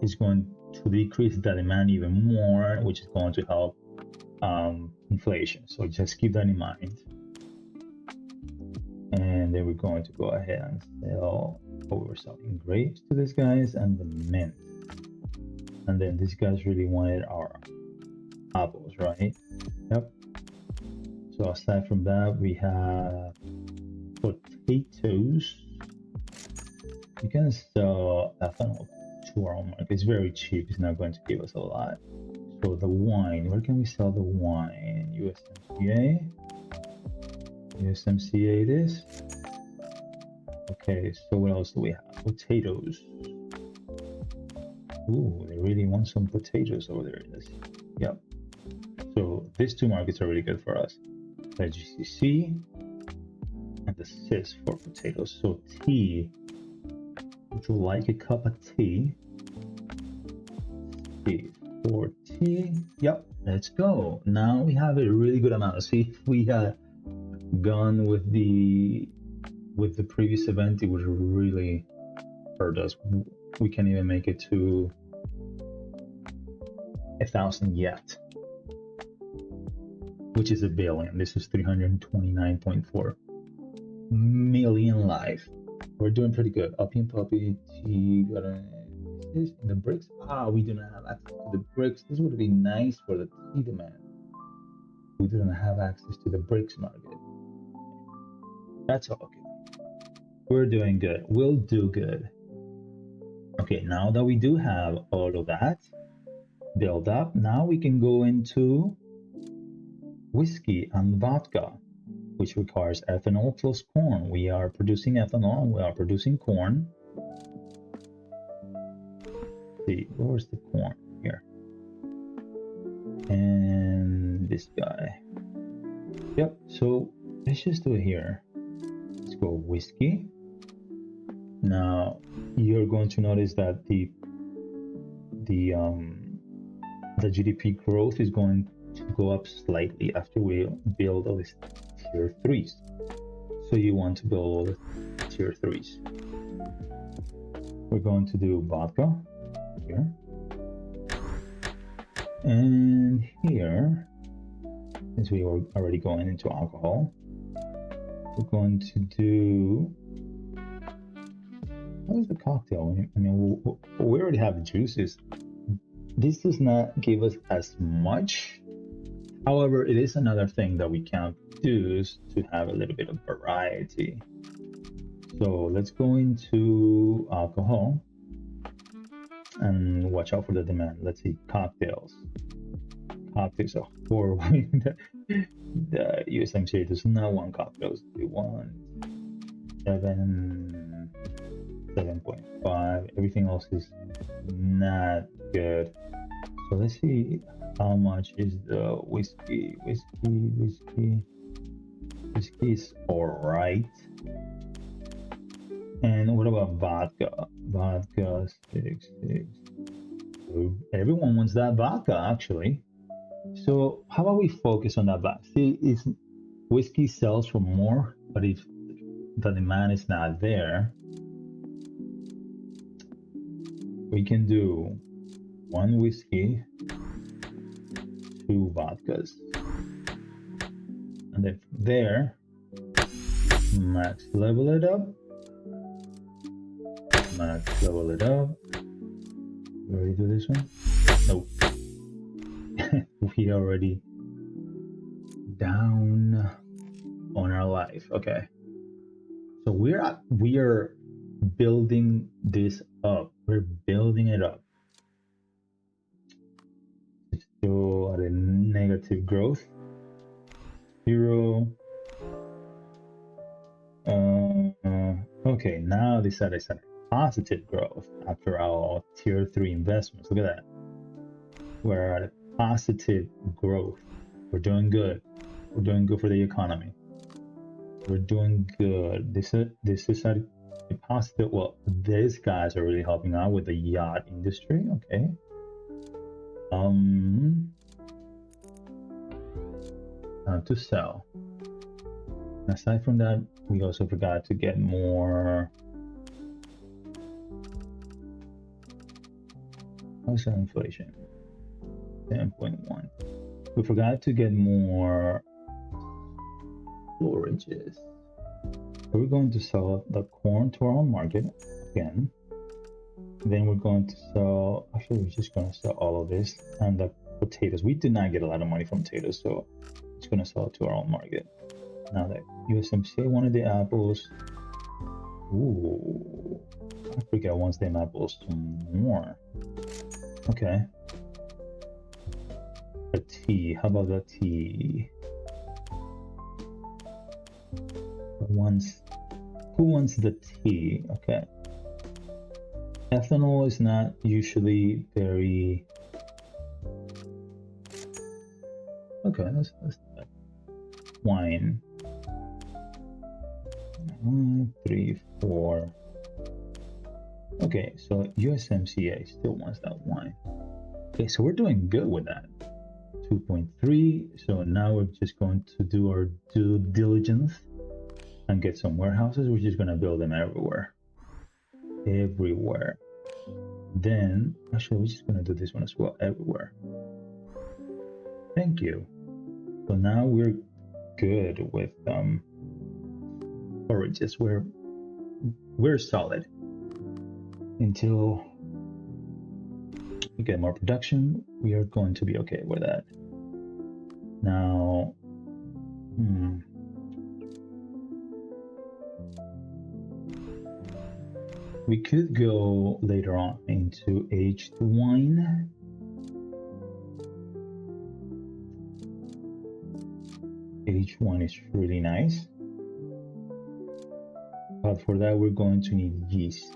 It's going to decrease the demand even more, which is going to help inflation. So just keep that in mind. And then we're going to go ahead and sell. Oh, we were selling grapes to these guys and the mint. And then these guys really wanted our apples, right? Yep. So aside from that, we have potatoes. You can sell ethanol to our own market. It's very cheap. It's not going to give us a lot. So the wine, where can we sell the wine? USMCA. USMCA it is. Okay, so what else do we have? Potatoes. Ooh, they really want some potatoes over there. Yep. So these two markets are really good for us. The GCC and the CIS for potatoes. So tea. Would you like a cup of tea? Tea. For tea. Yep. Let's go. Now we have a really good amount. See, if we had gone with the previous event, it would really hurt us. We can't even make it to 1,000 yet, which is a billion. This is 329.4 million live. We're doing pretty good. Opium Puppy, Tea, is in the bricks. We do not have access to the bricks. This would be nice for the tea demand. We do not have access to the bricks market. That's all okay. We're doing good. We'll do good. Okay, now that we do have all of that build up, now we can go into whiskey and vodka, which requires ethanol plus corn. We are producing ethanol, we are producing corn. Let's see, where's the corn? Here. And this guy. Yep, so let's just do it here. Let's go whiskey. Now you're going to notice that the GDP growth is going to go up slightly after we build all these tier 3s. So you want to build all the tier 3s. We're going to do vodka here. And here, since we were already going into alcohol, we're going to do, what is the cocktail? I mean, we already have juices. This does not give us as much. However, it is another thing that we can do to have a little bit of variety. So let's go into alcohol and watch out for the demand. Let's see, cocktails. Cocktails are horrible. The USMCA does not want cocktails. They want 7.5. Everything else is not good. So let's see how much is the whiskey. Whiskey is all right. And what about vodka? Vodka 6. Everyone wants that vodka, actually. So how about we focus on that vodka? See, if whiskey sells for more, but if the demand is not there, we can do 1 whiskey, 2 vodkas, and then from there, max level it up. Max level it up. We already do this one? Nope. We already down on our life. Okay. So we are building this up. We're building it up. It's still at a negative growth. 0. Okay, now this side is a positive growth after our tier 3 investments. Look at that. We're at a positive growth. We're doing good. We're doing good for the economy. We're doing good. This is a positive. Well, these guys are really helping out with the yacht industry. Okay. To sell. Aside from that, we also forgot to get more. How's our inflation? 10.1. We forgot to get more storages. So we're going to sell the corn to our own market again. Then we're going to sell, actually we're just going to sell all of this and the potatoes. We did not get a lot of money from potatoes, so it's going to sell it to our own market. Now that USMCA wanted the apples. Ooh, Africa wants them apples some more. Okay. The tea, how about the tea? Who wants the tea? Okay. Ethanol is not usually very... Okay, that's wine. 1, 3, 4. Okay, so USMCA still wants that wine. Okay, so we're doing good with that. 2.3. So now we're just going to do our due diligence and get some warehouses. We're just going to build them everywhere. Everywhere. Then, actually, we're just going to do this one as well. Everywhere. Thank you. So now we're good with forages. We're solid until we get more production. We are going to be okay with that. Now, we could go later on into aged wine. Aged wine is really nice. But for that, we're going to need yeast.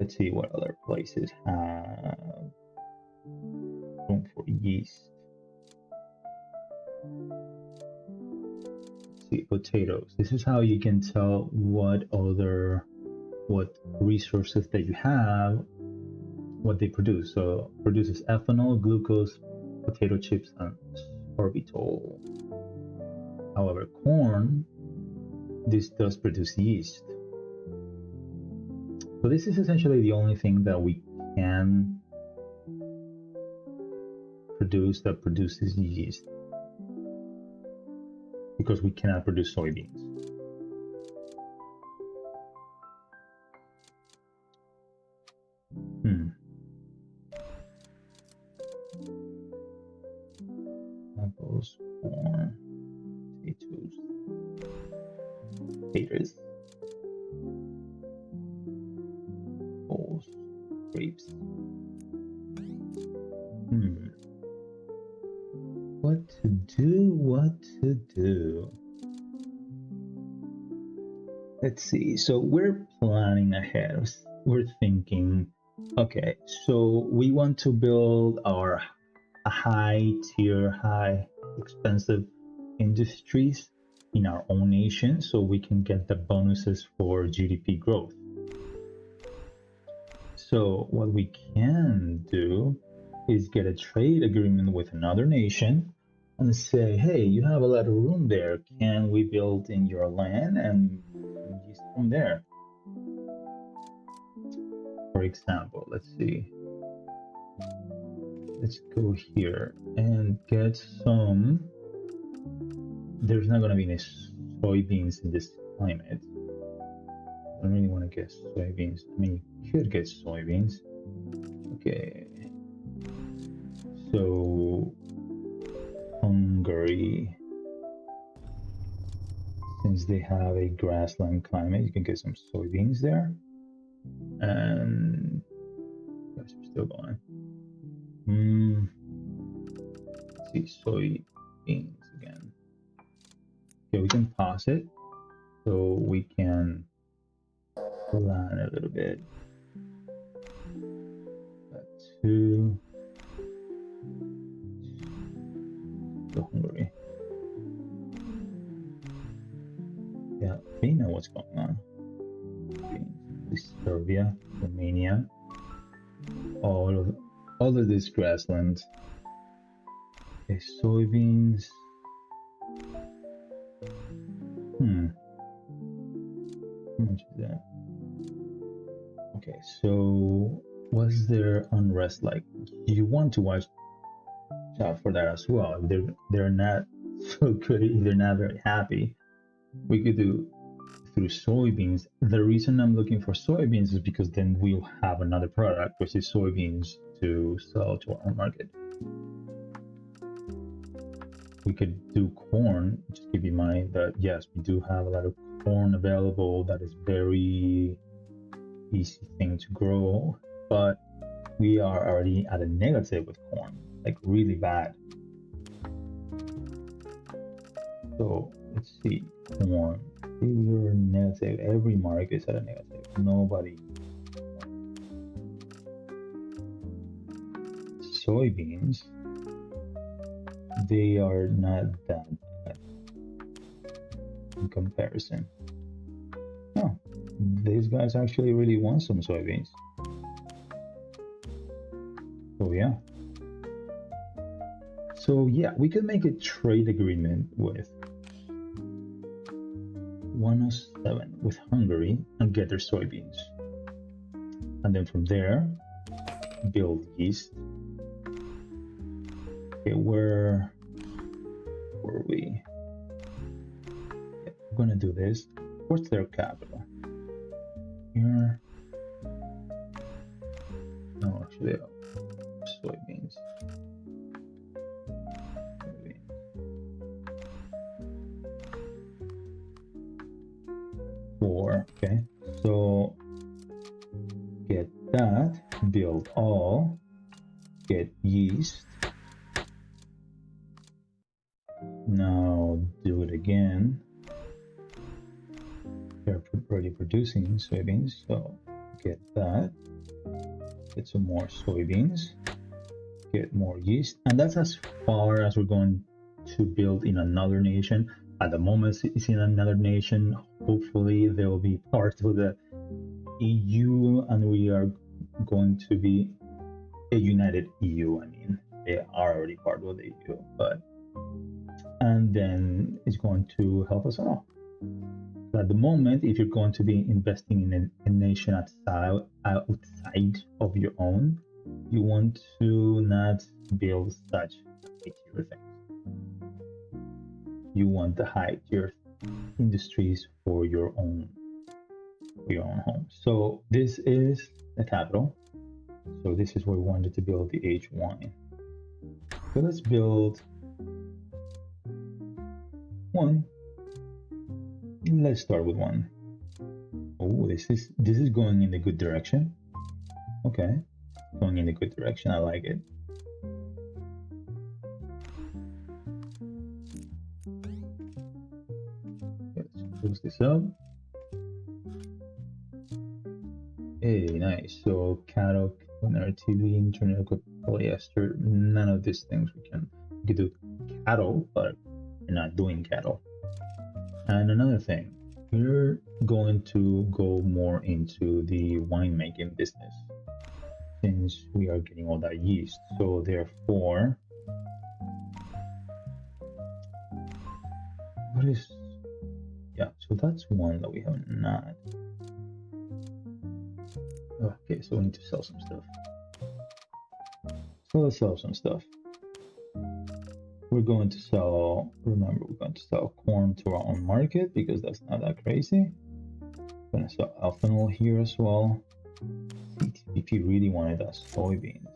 Let's see what other places have room for yeast. Let's see, potatoes. This is how you can tell what resources that you have, what they produce. So produces ethanol, glucose, potato chips, and sorbitol. However, corn, this does produce yeast. So this is essentially the only thing that we can produce that produces yeast, because we cannot produce soybeans. Apples, corn, potatoes, taters, grapes. What to do? Let's see. So we're planning ahead. We're thinking, okay, so we want to build our high tier, high expensive industries in our own nation so we can get the bonuses for GDP growth. So what we can do is get a trade agreement with another nation and say, hey, you have a lot of room there. Can we build in your land and use from there? For example, let's see. Let's go here and get some. There's not going to be any soybeans in this climate. I don't really want to get soybeans. I mean, you could get soybeans. Okay. So, Hungary. Since they have a grassland climate, you can get some soybeans there. And yes, we're still going. Let's see, soybeans again. Okay, we can pause it so we can plan a little bit. Got two. So Hungary. Yeah, they know what's going on. Serbia, Romania, all of this grassland. Okay, soybeans. How much is that? Okay, so was there unrest? Like, you want to watch out for that as well. If they're not so good, if they're not very happy, we could do through soybeans. The reason I'm looking for soybeans is because then we'll have another product, which is soybeans to sell to our own market. We could do corn. Just keep in mind that yes, we do have a lot of corn available. That is very easy thing to grow, but we are already at a negative with corn, like really bad. So let's see, corn. We're negative. Every market is at a negative. Nobody. Soybeans, they are not that bad in comparison. No, these guys actually really want some soybeans. So yeah. So yeah, we could make a trade agreement with 107 with Hungary and get their soybeans. And then from there, build yeast. Okay, where were we? Okay, we're gonna do this. What's their capital? Here. No, actually, soybeans. Four. Okay, so get that, build all, get yeast. Now do it again. They're already producing soybeans, so get that, get some more soybeans, get more yeast, and that's as far as we're going to build in another nation. At the moment, it's in another nation. Hopefully, they will be part of the EU, and we are going to be a united EU. I mean, they are already part of the EU, but and then it's going to help us all. But at the moment, if you're going to be investing in a nation outside of your own, you want to not build such high-tier things. You to high-tier industries for your own home. So this is the capital. So this is where we wanted to build the H wine. So let's build one. Let's start with one. Oh, this is going in the good direction. Okay, going in the good direction. I like it. Let's close this up. Hey, nice. So cattle, TV, internet, polyester. None of these things we can do cattle, but we're not doing cattle. And another thing, we're going to go more into the winemaking business since we are getting all that yeast. So therefore, so that's one that we have not. Okay, so we need to sell some stuff. So let's sell some stuff. We're going to sell, remember, we're going to sell corn to our own market because that's not that crazy. We're going to sell ethanol here as well. CTP really wanted us soybeans.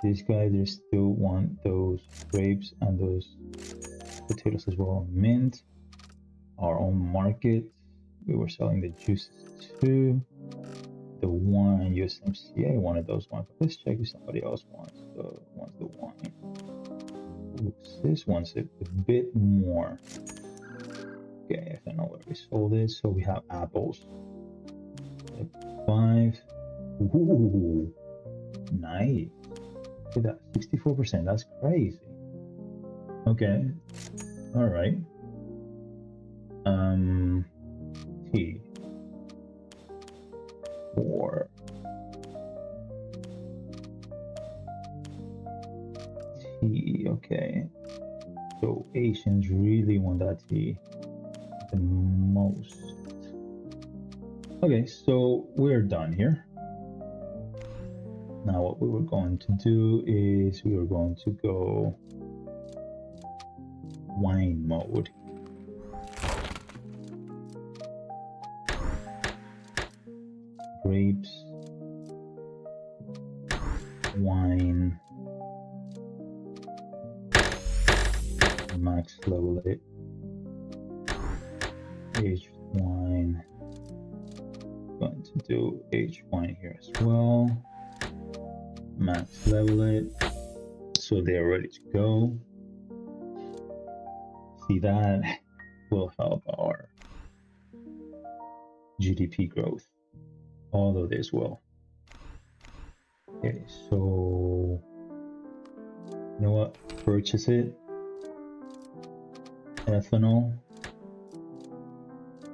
These guys, they still want those grapes and those potatoes as well. Mint, our own market. We were selling the juices too. The wine, USMCA wanted those ones. Let's check if somebody else wants the wine. Oops, this one's a bit more. Okay, I don't know where we sold it. So we have apples. 5. Ooh, nice. Look at that, 64%. That's crazy. Okay, all right. T 4. T. Okay. So Asians really want that T the most. Okay, so we're done here. Now what we were going to do is we were going to go wine mode. Grapes, wine, max level it, aged wine. Going to do aged wine here as well. Max level it, so they're ready to go. See, that will help our GDP growth. All of this will. Okay, so you know what? Purchase it. Ethanol.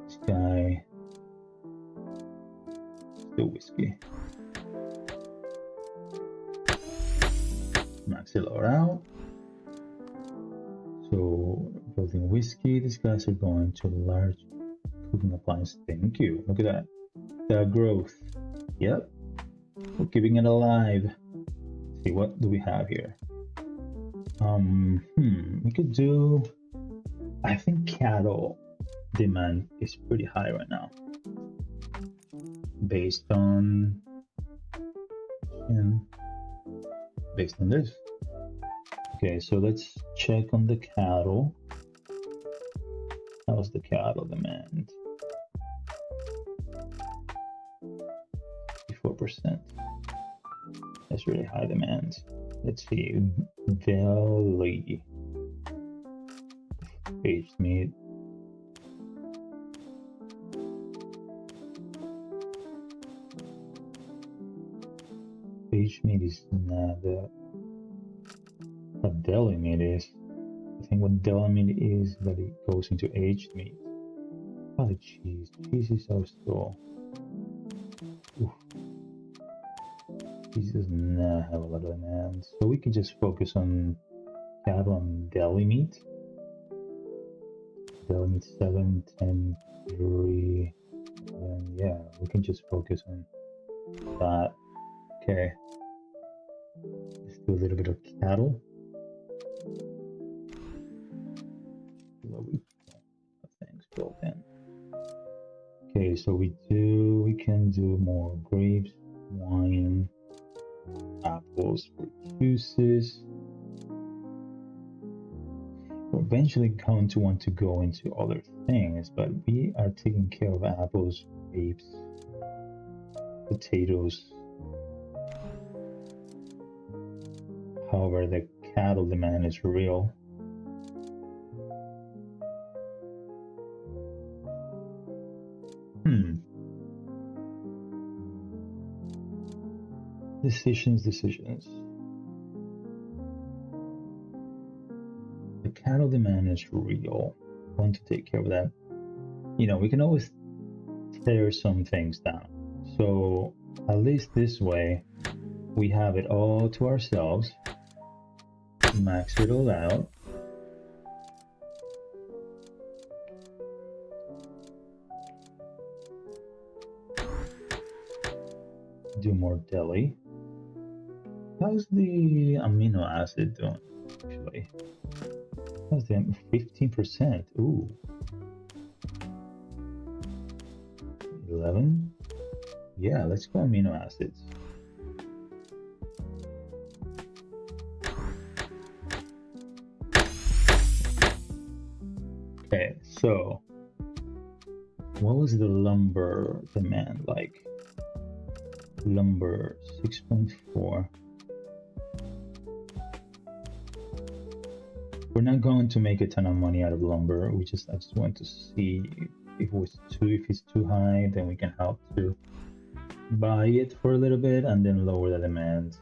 This guy. Still whiskey. Max it all out. So building whiskey. These guys are going to large cooking appliance. Thank you. Look at that. The growth. Yep. We're keeping it alive. Let's see, what do we have here? We could do, I think cattle demand is pretty high right now. Based on this. Okay, so let's check on the cattle. How's the cattle demand? 54%. That's really high demand. Let's see, deli, aged meat. Aged meat is not what deli meat is. I think what deli meat is that it goes into aged meat. Oh, the cheese. Cheese is also. Oof. Cheese does not have a lot of demand, so we can just focus on cattle and deli meat. Deli meat 7, 10, 3, and yeah, we can just focus on that. Okay, let's do a little bit of cattle. Things built in. Okay, so we can do more grapes, wine, apples for juices. We're eventually going to want to go into other things, but we are taking care of apples, grapes, potatoes. However, the cattle demand is real. Decisions. The cattle demand is real. I want to take care of that. You know, we can always tear some things down. So at least this way, we have it all to ourselves. Max it all out. Do more deli. How's the amino acid doing, actually? How's the 15%? Ooh. 11? Yeah, let's go amino acids. Okay, so what was the lumber demand like? Lumber 6.4. We're not going to make a ton of money out of lumber. I just want to see if it's too high, then we can help to buy it for a little bit and then lower the demand.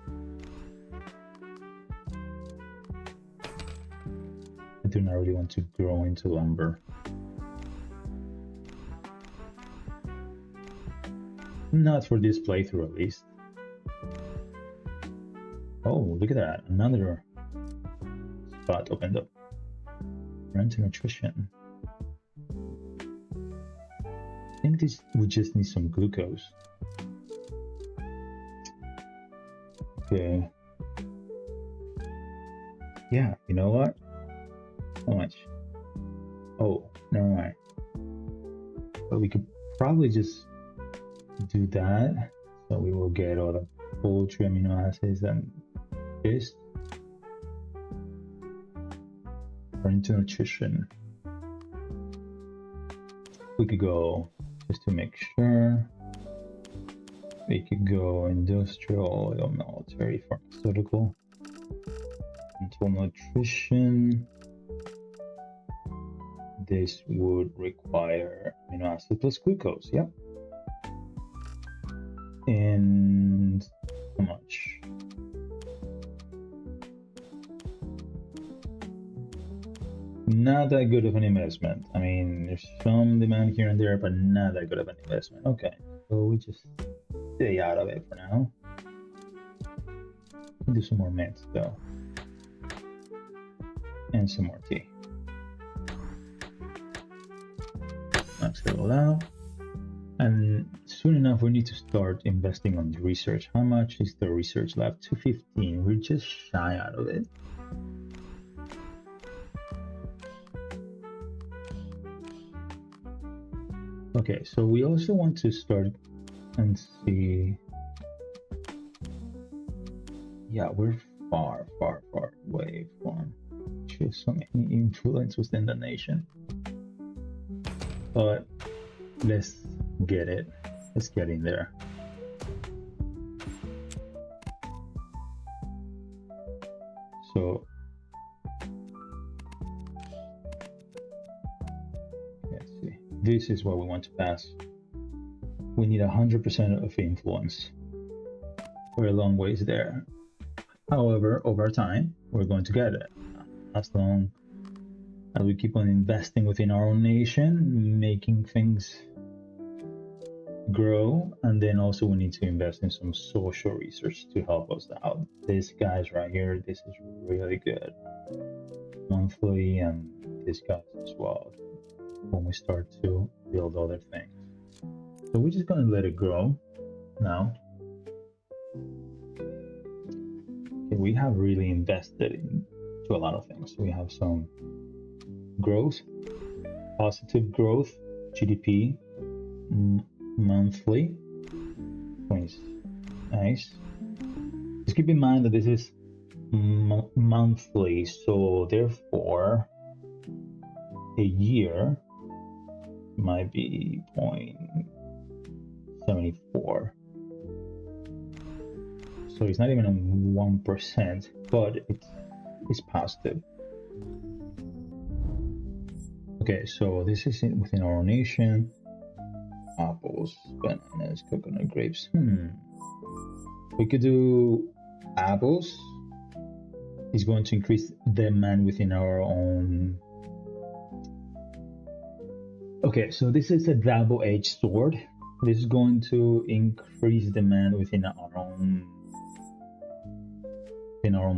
I do not really want to grow into lumber. Not for this playthrough, at least. Oh, look at that. Another spot opened up. Rent and nutrition. I think this we just need some glucose. Okay. Yeah, you know what? How much? Oh, never mind. But we could probably just do that. So we will get all the poultry amino acids and this. Into nutrition. We could go just to make sure. We could go industrial, oil, military, pharmaceutical, into nutrition. This would require amino acid plus glucose. Yep. And how much? Not that good of an investment. I mean, there's some demand here and there, but not that good of an investment. Okay, so we just stay out of it for now. We'll do some more mints though, and some more tea. Max it all out, and soon enough we need to start investing on the research. How much is the research left? 215. We're just shy out of it. Okay, so we also want to start and see. Yeah, we're far away from just so many influence within the nation. But let's get it. Let's get in there. So let's see. This is what we want to pass. We need 100% of influence. We're a long ways there. However, over time, we're going to get it. As long as we keep on investing within our own nation, making things grow, and then also we need to invest in some social research to help us out. These guys right here, this is really good. Monthly, and these guys as well, when we start to build other things. So we're just going to let it grow now. Okay, we have really invested into a lot of things. We have some growth, positive growth, GDP, monthly. Nice. Just keep in mind that this is monthly, so therefore a year might be 0.74. So it's not even a 1%, but it's positive. Okay, so this is within our nation. Apples, bananas, coconut, grapes. We could do apples. Is going to increase demand within our own. Okay, so this is a double-edged sword. This is going to increase demand within our own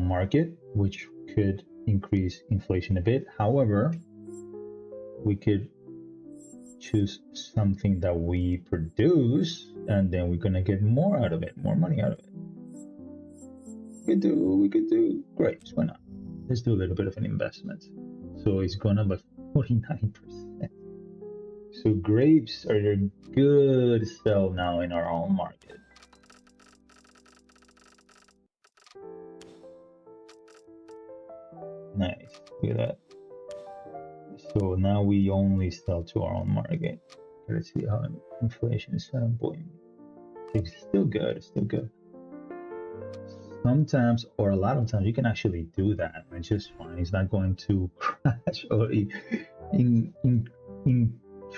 market, which could increase inflation a bit. However, we could choose something that we produce, and then we're gonna get more out of it, more money out of it. We could do grapes. Why not? Let's do a little bit of an investment. So it's gone up by 49%. So grapes are a good sell now in our own market. Nice. Look at that. So now we only sell to our own market. Let's see how inflation is 7.6. Still good. Still good. Sometimes, or a lot of times, you can actually do that, and it's just fine. It's not going to crash or increase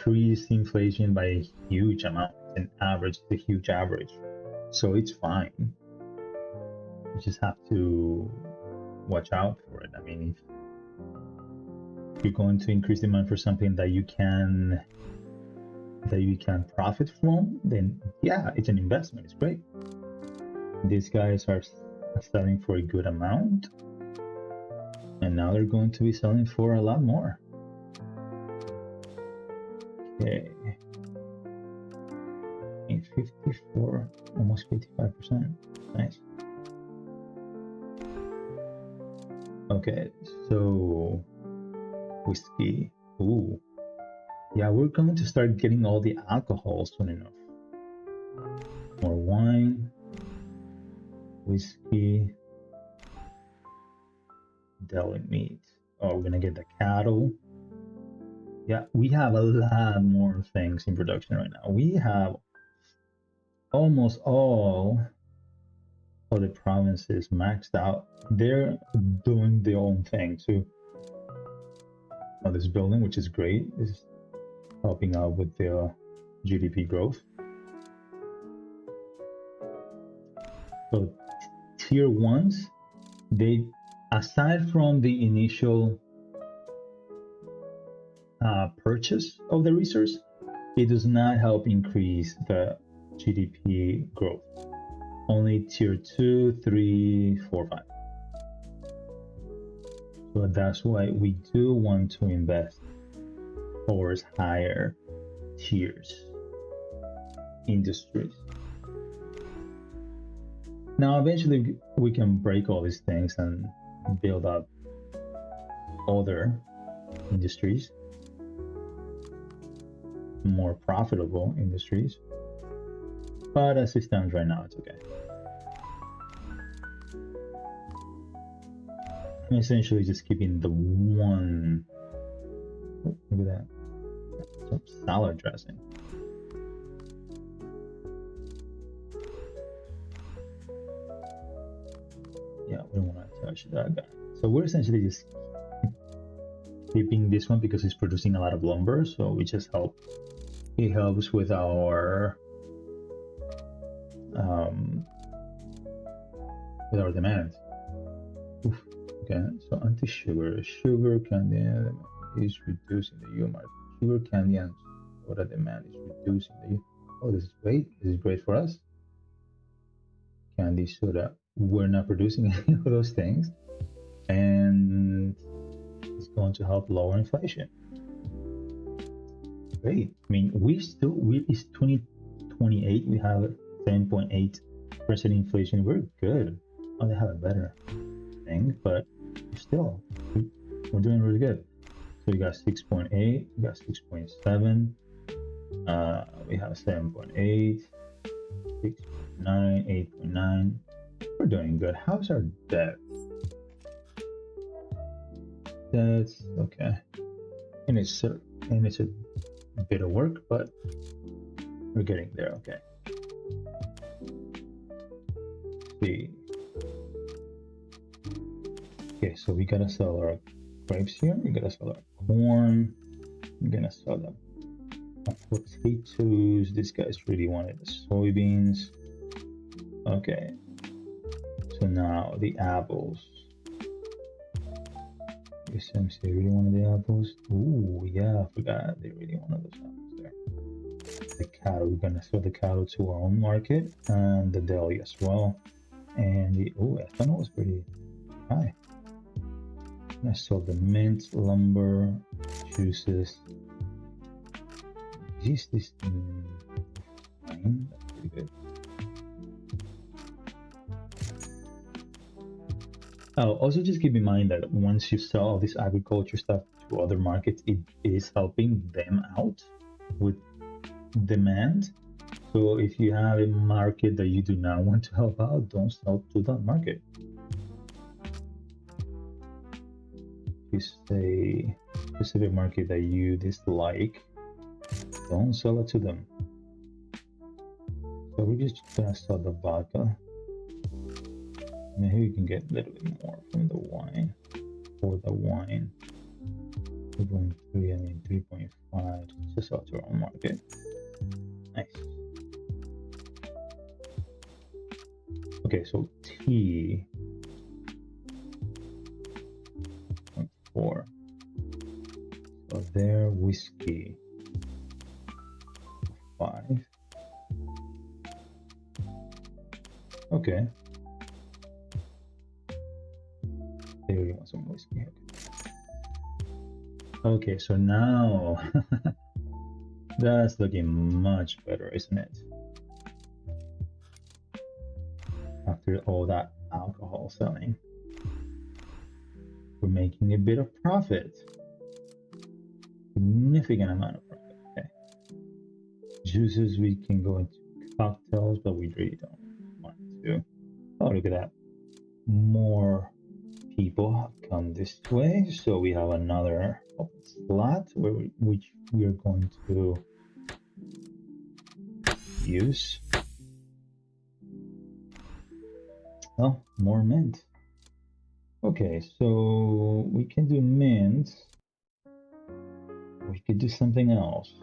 increase inflation by a huge amount. It's an average, it's a huge average. So it's fine. You just have to watch out for it. I mean, if you're going to increase demand for something that you can profit from, then yeah, it's an investment. It's great. These guys are selling for a good amount, and now they're going to be selling for a lot more. Okay, 54, almost 55%. Nice. Okay, so whiskey. Ooh, yeah, we're going to start getting all the alcohol soon enough. More wine, whiskey, deli meat. Oh, we're gonna get the cattle. Yeah, we have a lot more things in production right now. We have almost all of the provinces maxed out. They're doing their own thing too. Oh, this building, which is great, is helping out with the GDP growth. So tier ones, they, aside from the initial purchase of the resource, it does not help increase the GDP growth. Only tier 2, 3, 4, 5. So that's why we do want to invest towards higher tiers industries. Now, eventually, we can break all these things and build up other industries, more profitable industries. But as it stands right now, it's okay. I'm essentially just keeping the one. Oh, look at that. Some salad dressing. Yeah, we don't want to touch that guy. So we're essentially just keeping this one because it's producing a lot of lumber. So we just help. It helps with our demand. Oof. Okay, so anti-sugar, sugar candy is reducing the U market. Sugar candy and soda demand is reducing the U. Oh, this is great. This is great for us. Candy, soda. We're not producing any of those things, and it's going to help lower inflation. Great. I mean, it's 2028. We have 7.8% inflation. We're good. Oh, they have a better thing, but still, we're doing really good. So we got 6.8, we got 6.7, we have 7.8, 6.9, 8.9. We're doing good. How's our debt? That's okay. And it's a bit of work, but we're getting there. Okay. Let's see. Okay, so we gotta sell our grapes here. We gotta sell our corn. We're gonna sell the potatoes. This guy's really wanted the soybeans. Okay. So now the apples. SMC really wanted the apples. Ooh, yeah, I forgot they really wanted those apples there. The cattle, we're gonna sell the cattle to our own market and the deli as well. And the ethanol is pretty high. I saw the mint, lumber, juices. Geez, this fine. That's pretty good. Oh, also just keep in mind that once you sell all this agriculture stuff to other markets, it is helping them out with demand. So if you have a market that you do not want to help out, don't sell to that market. You say specific market that you dislike, don't sell it to them. So we're just gonna sell the vodka. Maybe we can get a little bit more from the wine. For the wine, 2.3, I mean 3.5, just out to our own market. Nice. Okay, so T 0.4. So their whiskey 5. Okay. They really want some whiskey. Okay, so now that's looking much better, isn't it? After all that alcohol selling, we're making a bit of profit. Significant amount of profit. Okay. Juices, we can go into cocktails, but we really don't want to. Oh, look at that. More people have come this way, so we have another open slot which we are going to use. Oh, more mint. Okay, so we can do mint. We could do something else.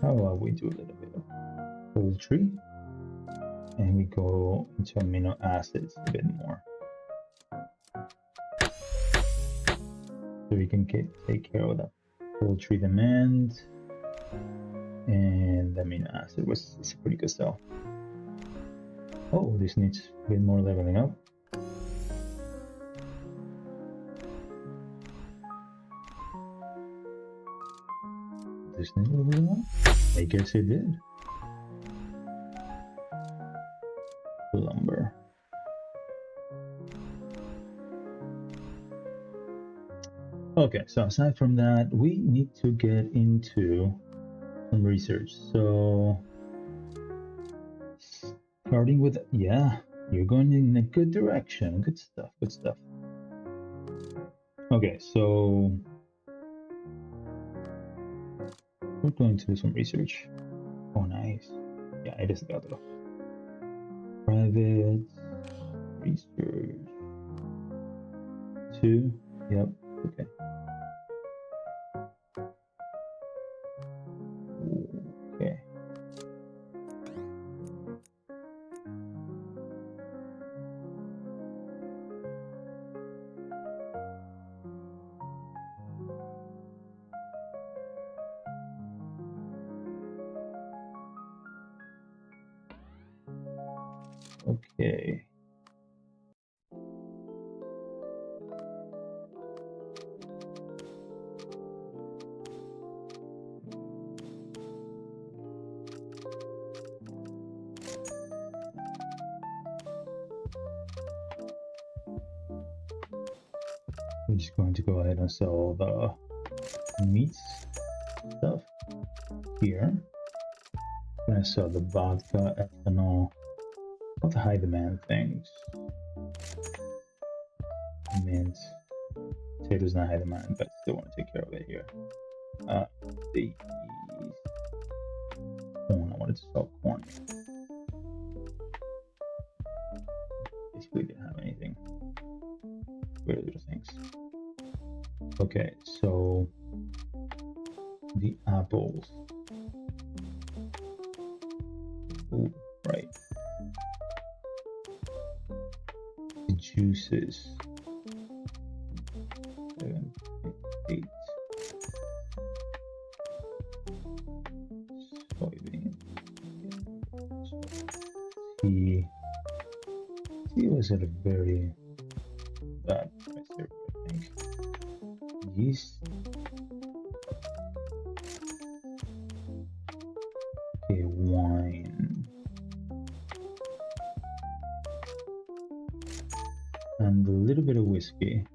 How about we do a little bit of poultry and we go into amino acids a bit more, so we can take care of the poultry demand, and the amino acid was a pretty good sell. Oh, this needs a bit more leveling up. This needs leveling up? I guess it did. Lumber. Okay, so aside from that, we need to get into some research. So starting with, yeah, you're going in a good direction. Good stuff, good stuff. Okay, so we're going to do some research. Oh, nice. Yeah, it is the other. Private research 2. Yep. Okay. Okay. Okay. I'm just going to go ahead and sell the meats stuff here. I'm gonna sell the vodka, ethanol, all the high demand things. Mint, potatoes not high demand, but still want to take care of it here. The corn, I wanted to sell corn. Basically didn't have anything. Very little things. Okay, so the apples. Ooh, right. The juices. 7, 8. Soybean. Tea was at a very bad price there, I think. Yeast. Okay, wine. And a little bit of whiskey.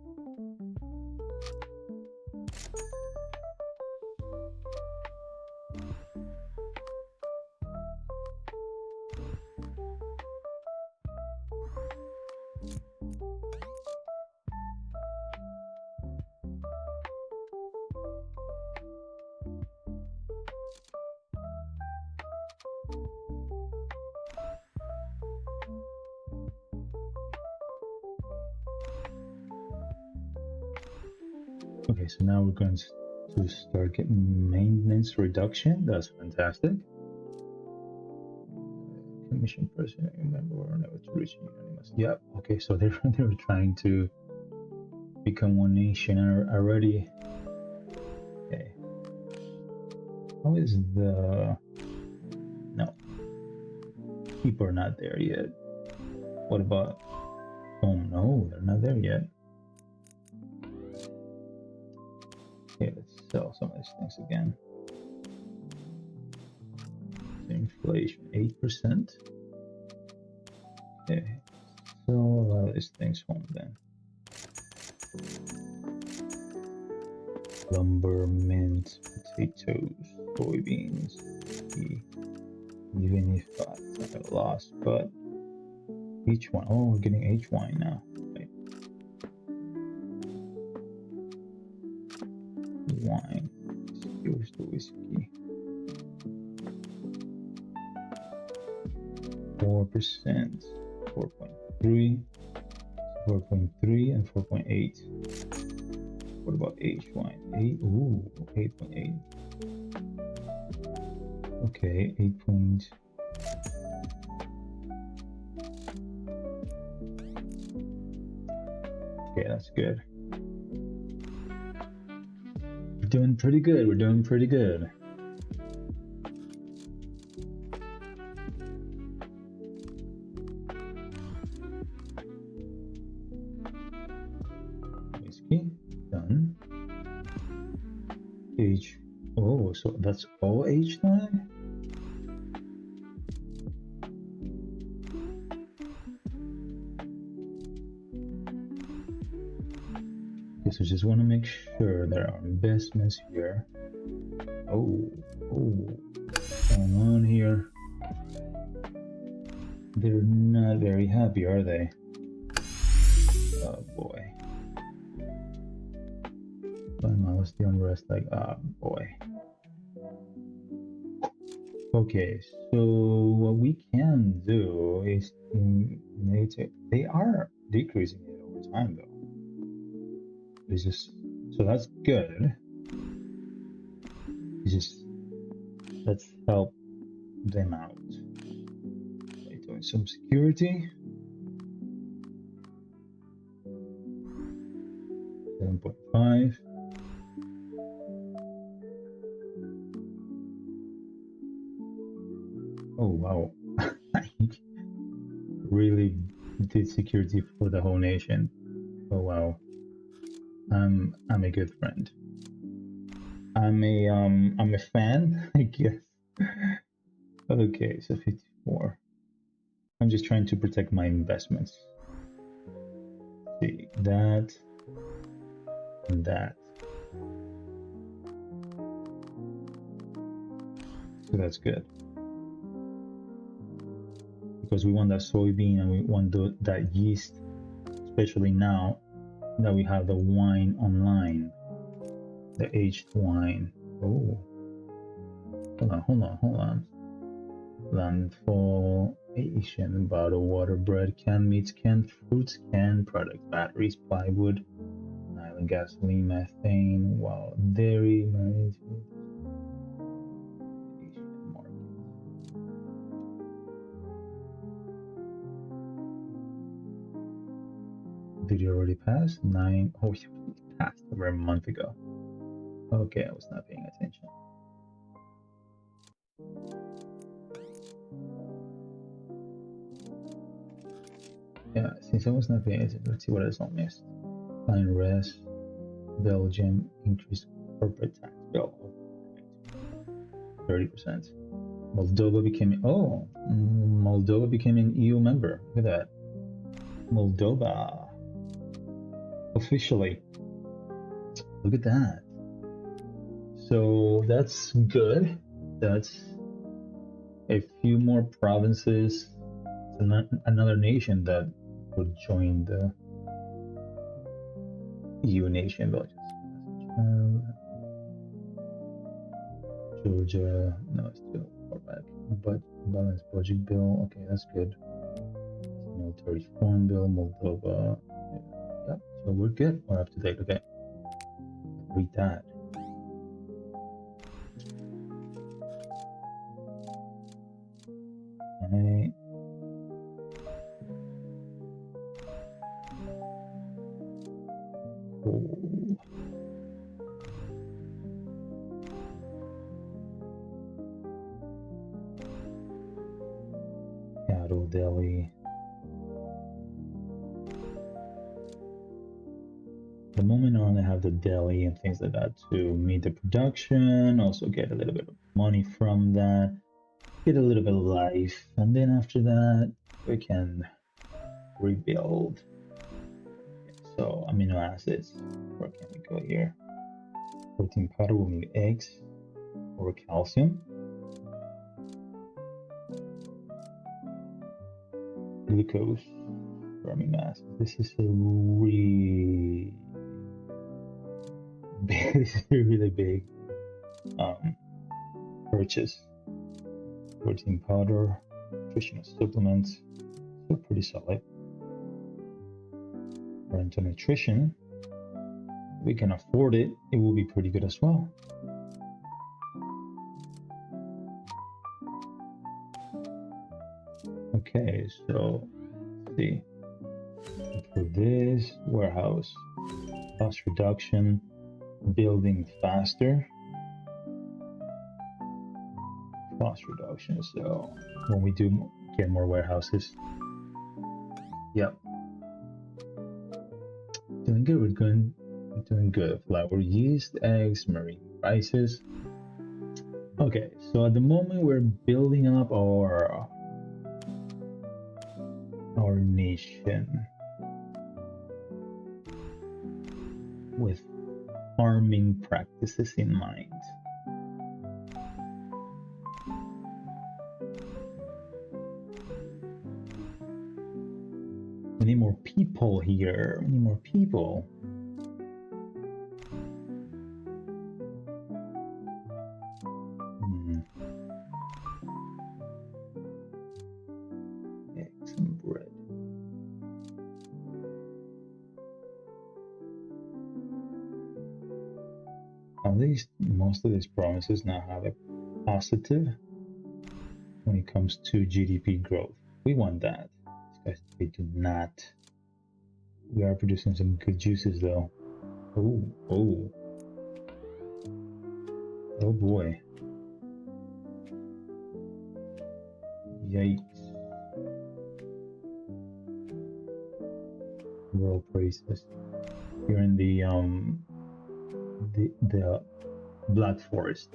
Okay, so now we're going to start getting maintenance reduction. That's fantastic. Commission person, remember, we're never to reach unanimous. Yep. Okay, so they're trying to become one nation already. Okay. How is the no? People are not there yet. What about? Oh no, they're not there yet. Okay, let's sell some of these things again. Inflation 8%. Okay, sell a lot of these things home then. Lumber, mint, potatoes, soybeans. Even if it's not a loss, but each one. Oh, we're getting H wine now. Okay. Wine. Here's the whiskey. 4%, 4.3, 4.3, and 4.8. What about H wine? 8. Ooh, 8.8. Okay, 8. Okay, that's good. We're doing pretty good. We're doing pretty good. Whiskey, done. H. Oh, so that's all H9? Okay, so just want to make sure there are investments here. Oh, what's going on here? They're not very happy, are they? Oh boy. What's the unrest like? Ah, boy. Okay, so what we can do is they are decreasing it over time though. It's just so that's good. It's just let's help them out by doing some security. 7.5. Oh wow. I really did security for the whole nation. Oh wow. I'm a good friend. I'm a fan, I guess. Okay, so 54. I'm just trying to protect my investments. See that and that. So that's good. Because we want that soybean and we want that yeast, especially now that we have the wine online, the aged wine. Oh, hold on. Landfall, Asian, bottled water, bread, canned meats, canned fruits, canned products, batteries, plywood, nylon, gasoline, methane, wild dairy, marine. Asian market. Did you already pass? 9. Oh, you passed over a month ago. Okay, I was not paying attention. Yeah, since I was not paying attention, let's see what else I missed. Fine rest, Belgium increased corporate tax bill of 30%. Moldova became Moldova became an EU member. Look at that. Moldova officially. Look at that. So that's good. That's a few more provinces. It's another nation that would join the EU nation. Georgia, no, it's still far back. But balanced budget bill, okay, that's good. Military reform bill, Moldova. Yep, so we're good. We're up to date. Okay. read that. Okay. Oh. Cattle deli. At the moment I only have the deli and things like that to meet the production, also get a little bit of money from that, get a little bit of life, and then after that we can rebuild. So amino acids, where can we go here? Protein powder will need eggs or calcium. Glucose for amino acids. This is a really big, this is a really big purchase. Protein powder, nutritional supplements, they're pretty solid. Parental nutrition, if we can afford it, it will be pretty good as well. Okay, so let's see. For this warehouse, cost reduction, building faster, cost reduction. So when we do get more warehouses, yep, doing good. We're doing good. Flour, yeast, eggs, marine rices. Okay, so at the moment we're building up our nation with farming practices in mind. We need more people here. We need more people. Eggs and bread. At least most of these provinces now have a positive when it comes to GDP growth. We want that. These guys, they do not. We are producing some good juices though. Oh boy. Yikes. World praises. You're in the Black Forest.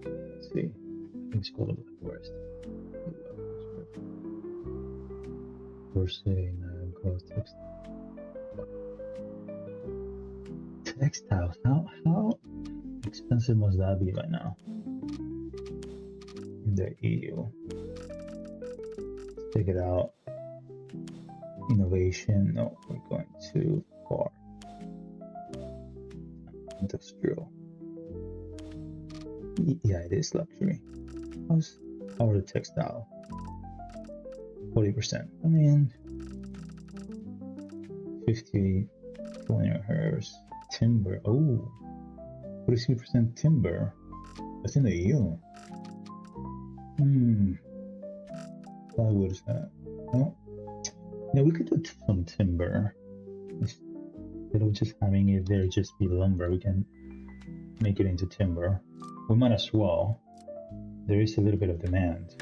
Let's see. I think it's called the Black Forest. We're saying close textiles. How expensive must that be right now in the EU? Let's check it out. Innovation. No, we're going too far. Industrial. Yeah, it is luxury. How are the textile? 40%. I mean, 50 culinary herbs. Timber. Oh, 46% timber. That's in the EU. Plywood is that? No. Yeah, we could do some timber. Instead of just having it there just be lumber, we can make it into timber. We might as well. There is a little bit of demand.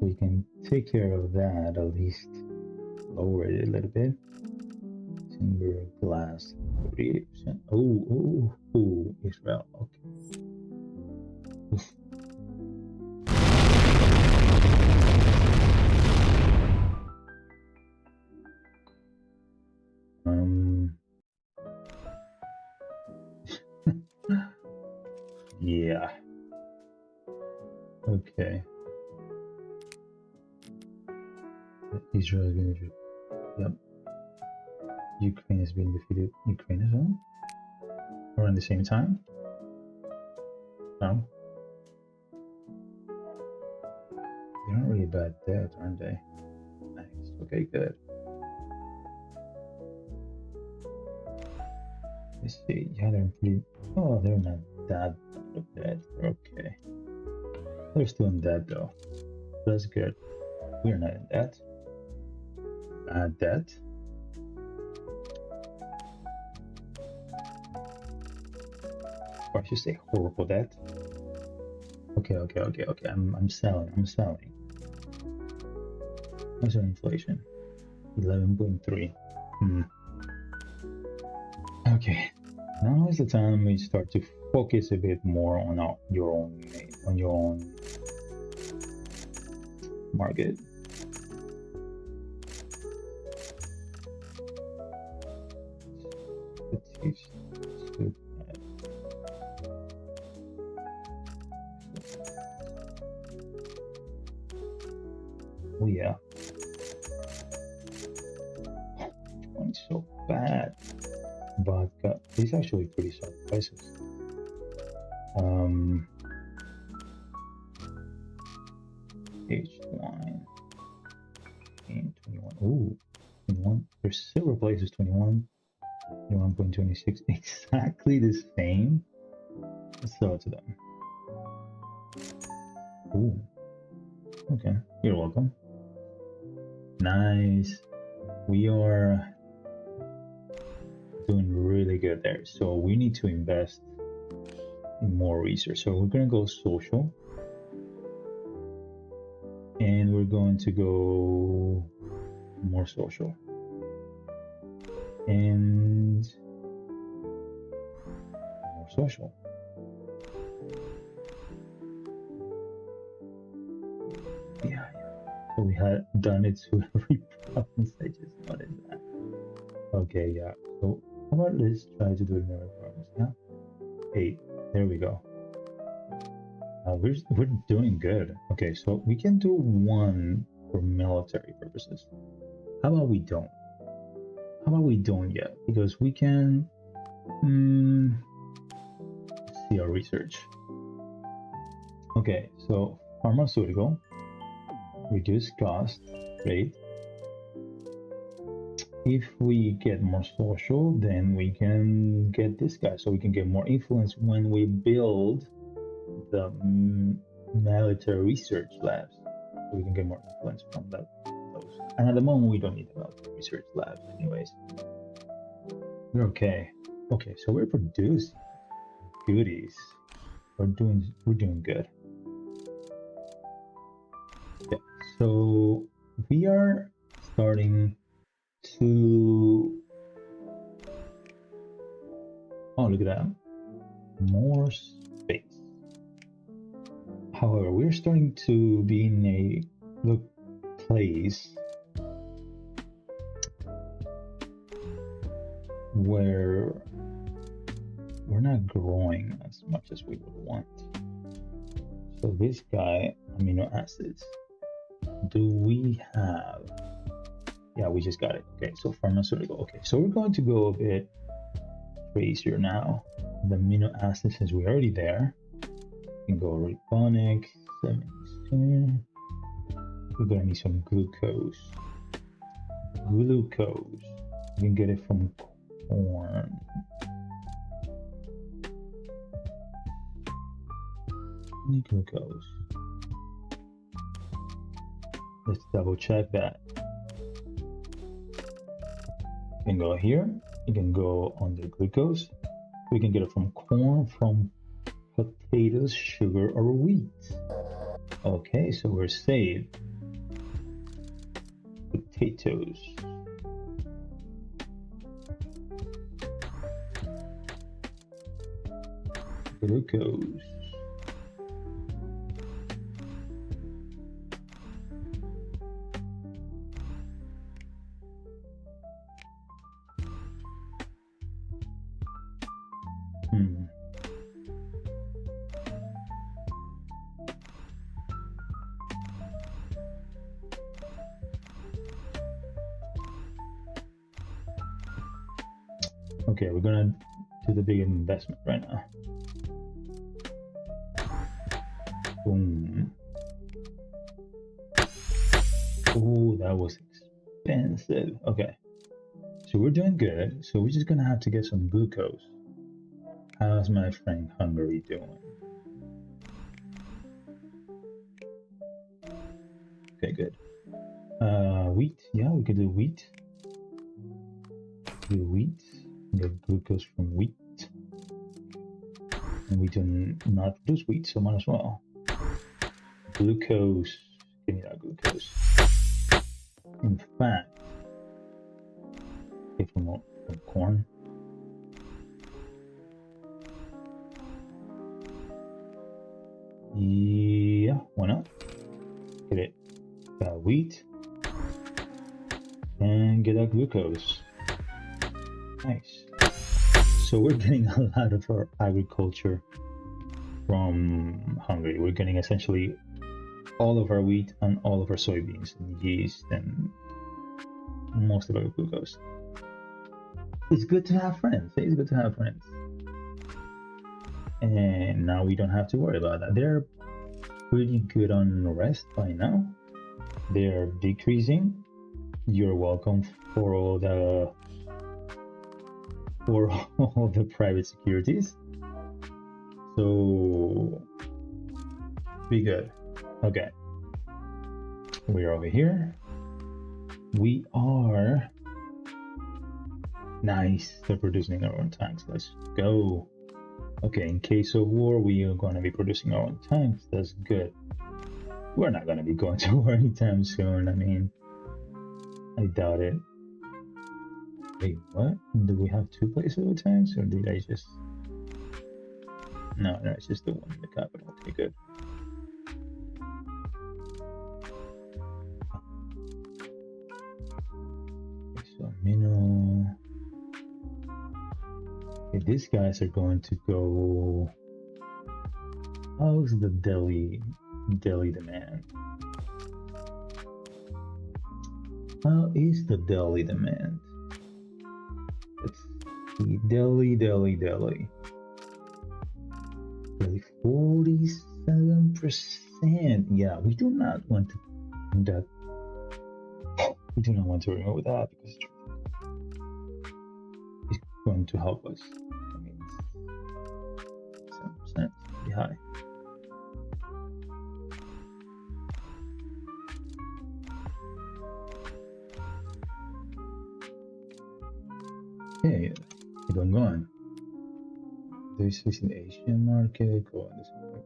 We can take care of that, at least lower it a little bit. Timber, glass, 38%. Oh, Israel. Okay. Oof. Yeah. Okay. Israel has been defeated. Yep. Ukraine has been defeated. Ukraine as well? Around the same time? No. They're not really bad dead, aren't they? Nice. Okay, good. Let's see. Yeah, they're pretty. Oh, they're not that bad of debt. Okay. They're still in debt though. That's good. We're not in debt. Bad debt. Or I should say horrible debt. Okay. I'm selling. What's our inflation? 11.3. Okay. Now is the time we start to focus a bit more on your own market. Oh yeah. It's so bad. But these actually pretty solid prices. H1 and 21. Ooh, 21. Their silver place is 21. 21.26. Exactly the same. Let's sell it to them. Ooh. Okay. You're welcome. Nice. We are doing really good there. So we need to invest in more research. So we're gonna go social. And we're going to go more social. And more social. Yeah. So we had done it to every province. I just noticed that. Okay, yeah. So how about let's try to do it in every province, yeah? 8. There we go. We're doing good. Okay, so we can do 1 for military purposes. How about we don't? How about we don't yet? Because we can see our research. Okay, so pharmaceutical, reduce cost, great. If we get more social, then we can get this guy, so we can get more influence when we build the military research labs, so we can get more influence from those. And at the moment, we don't need the military research labs, anyways. We're okay. Okay, so we're producing goodies. We're doing good. Yeah. So we are starting to. Oh, look at that! More space. However, we're starting to be in a place where we're not growing as much as we would want. So this guy, amino acids, do we have? Yeah, we just got it. Okay, so pharmaceutical. Okay, so we're going to go a bit crazier now. The amino acids, since we're already there, we can go organic, 77. We're gonna need some glucose. Glucose. You can get it from corn. Glucose. Let's double check that. You can go here. You can go under glucose. We can get it from corn, from potatoes, sugar, or wheat. Okay, so we're saved. Potatoes. Glucose. Okay, we're gonna do the big investment right now. Boom. Oh, that was expensive. Okay, so we're doing good. So we're just gonna have to get some glucose. How's my friend Hungary doing? Okay, good. Wheat. Yeah, we could do wheat. Do wheat. Get glucose from wheat. And we do not produce wheat, so might as well. Glucose. Give me that glucose. In fact, okay, from corn. Yeah, why not? Get it. Wheat. And get that glucose. Nice. So we're getting a lot of our agriculture from Hungary. We're getting essentially all of our wheat and all of our soybeans and yeast and most of our glucose. It's good to have friends. It's good to have friends. And now we don't have to worry about that. They're pretty good on rest by now. They're decreasing. You're welcome for all the private securities. So be good. Okay, we're over here. We are nice. They're producing our own tanks. Let's go. Okay, in case of war, we are going to be producing our own tanks. That's good. We're not going to be going to war anytime soon. I mean, I doubt it. Wait, what? Do we have two places with tanks, or did I just... No, it's just the one in the capital. Okay, good. Okay, so Mino. Okay, these guys are going to go... How's the Delhi demand? How is the Delhi demand? Let's see. Delhi. 47%. Yeah, we do not want to that. We do not want to remove that because it's going to help us. I mean, 7% pretty high. Okay, keep on going. This is the Asian market. Go on this one.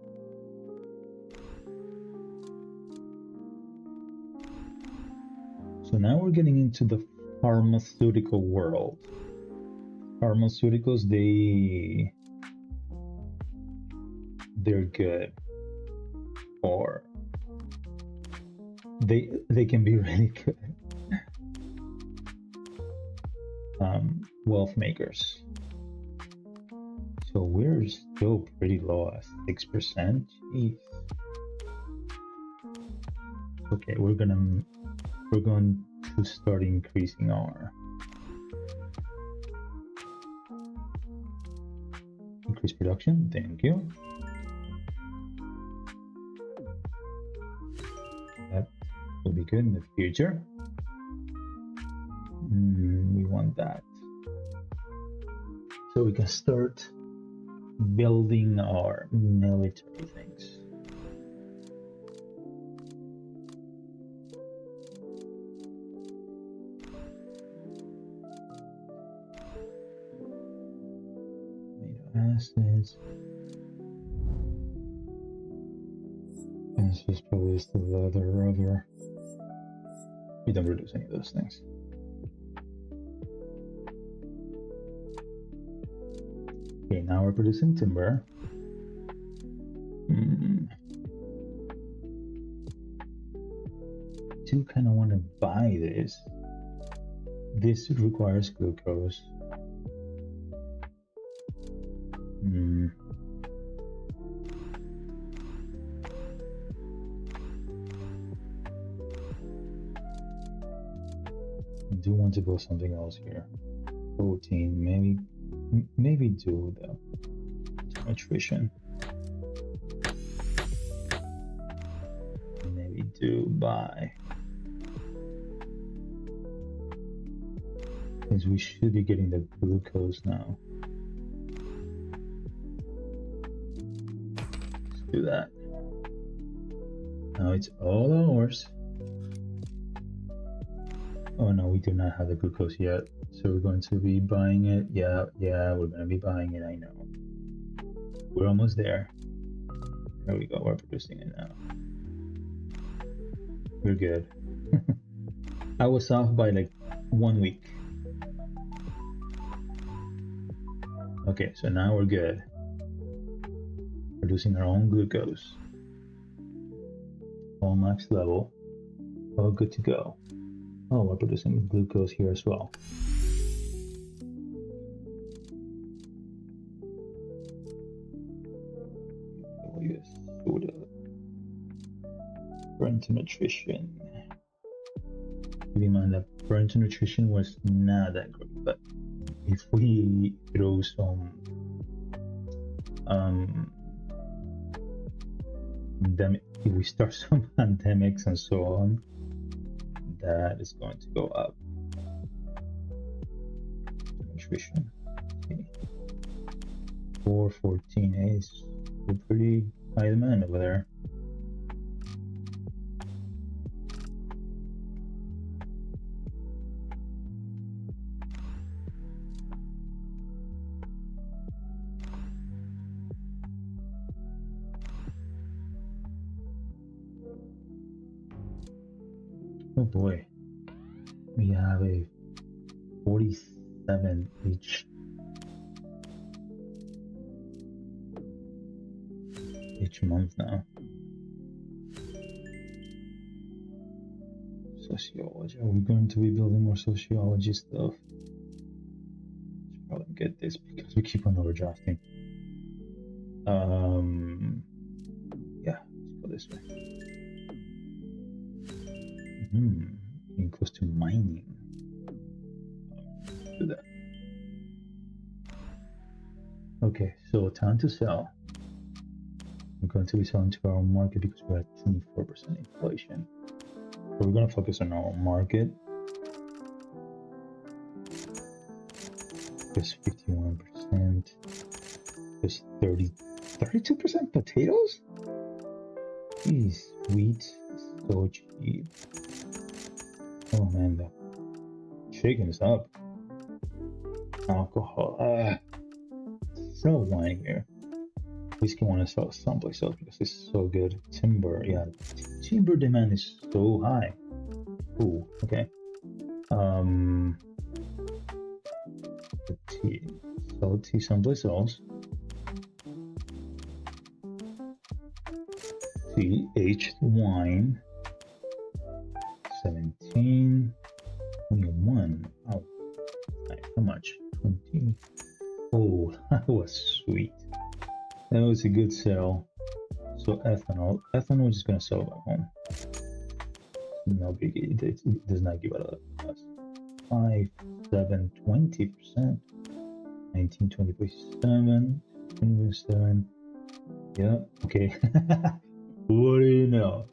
So now we're getting into the pharmaceutical world. Pharmaceuticals, they're good, or they can be really good. Wealth makers. So we're still pretty low at 6%. Jeez. Okay, we're going to start increasing our increase production. Thank you. That will be good in the future. We want that. So we can start building our military things. Amino acids. And this is probably just the leather rubber. We don't produce any of those things. Okay, now we're producing timber. Do kind of want to buy this. This requires glucose. I do want to go something else here. Protein, maybe do the nutrition. Maybe do buy. Means we should be getting the glucose now. Let's do that. Now it's all ours. Oh no, we do not have the glucose yet. So we're going to be buying it. Yeah, we're going to be buying it. I know. We're almost there. There we go. We're producing it now. We're good. I was off by like 1 week. Okay, so now we're good. Producing our own glucose. All max level. All good to go. Oh, we're producing glucose here as well. Soda. Parental nutrition. Keep in mind that parental nutrition was not that great, but if we throw some if we start some pandemics and so on, that is going to go up. Nutrition. Okay. 414 is a pretty high demand over there. Oh boy, we have a 47 each month now. Sociology. Are we going to be building more sociology stuff? Should probably get this because we keep on overdrafting. Yeah, let's go this way. Getting close to mining. Do that. Okay, so time to sell. I'm going to be selling to our own market because we're at 24% inflation. So we're going to focus on our own market. Just 51%. Just 32% potatoes? Jeez, wheat is so cheap. Oh man, the chicken is up. Alcohol. So wine here. Whiskey want to sell someplace else because it's so good. Timber, yeah. Timber demand is so high. Ooh, okay. The tea. Sell tea someplace else. Tea, aged wine. 17. 21. Oh, how much? 20. Oh, that was sweet. That was a good sell. So ethanol we're just gonna sell at home. No biggie. It does not give a lot of us. 5, 7, 20%. 19, 20.7, 20.7. Yeah, okay. What do you know?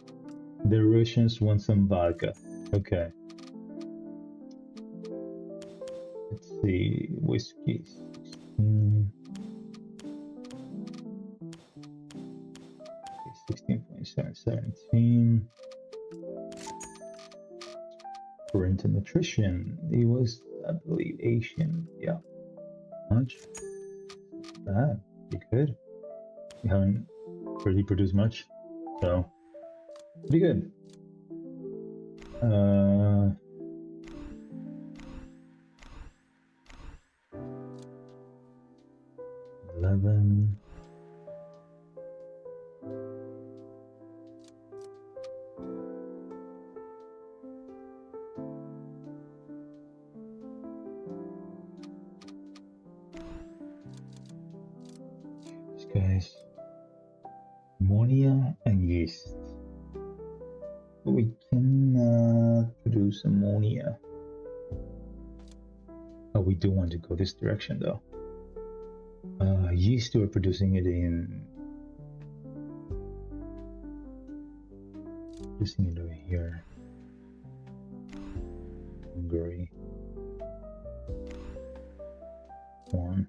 The Russians want some vodka. Okay. Let's see. Whiskey. 16.7, 17. Parental nutrition. It was, I believe, Asian. Yeah. Much? Bad. Pretty good. We haven't really produced much, so pretty good. 11. These guys. Ammonia and yeast. But we cannot produce ammonia. Oh, we do want to go this direction though. Yeast, we're producing it over here. Hungary. corn.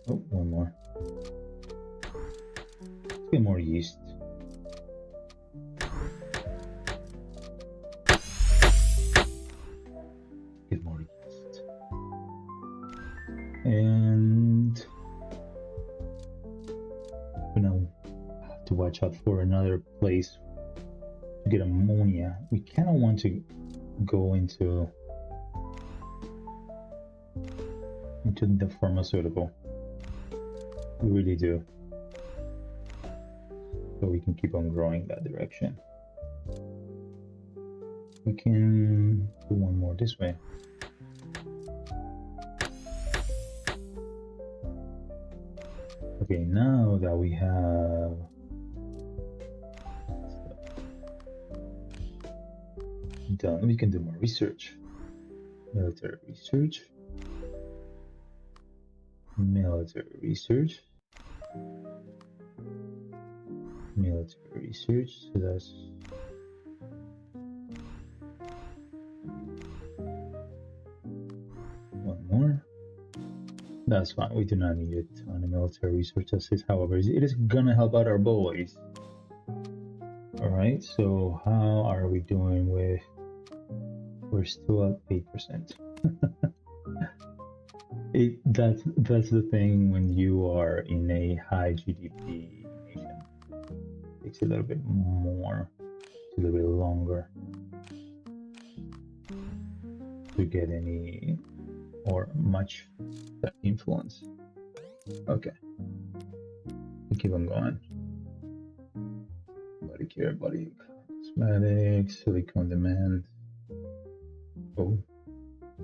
Oh, one more. Let's get more yeast. Get more yeast. And we now have to watch out for another place to get ammonia. We kind of want to go into the pharmaceutical. We really do. So we can keep on growing that direction. We can do one more this way. Okay, now that we have done, we can do more research. Military research. Military research. Military research. So that's one more. That's fine. We do not need a ton of military research assist. However, it is gonna help out our boys. All right. So how are we doing with? We're still at 8%. That's the thing when you are in a high GDP nation. It takes a little bit more, a little bit longer to get any or much influence. Okay, we keep on going. Body care, body cosmetics, silicone demand. Oh,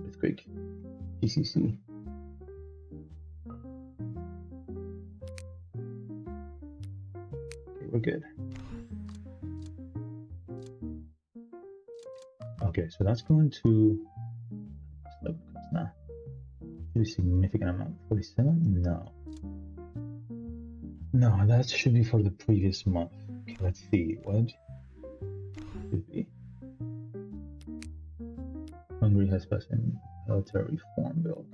it's quick. GCC. Okay, we're good. Okay, so that's going to now. A significant amount. 47? No, that should be for the previous month. Okay, let's see what should be. Hungary has passed a military reform bill.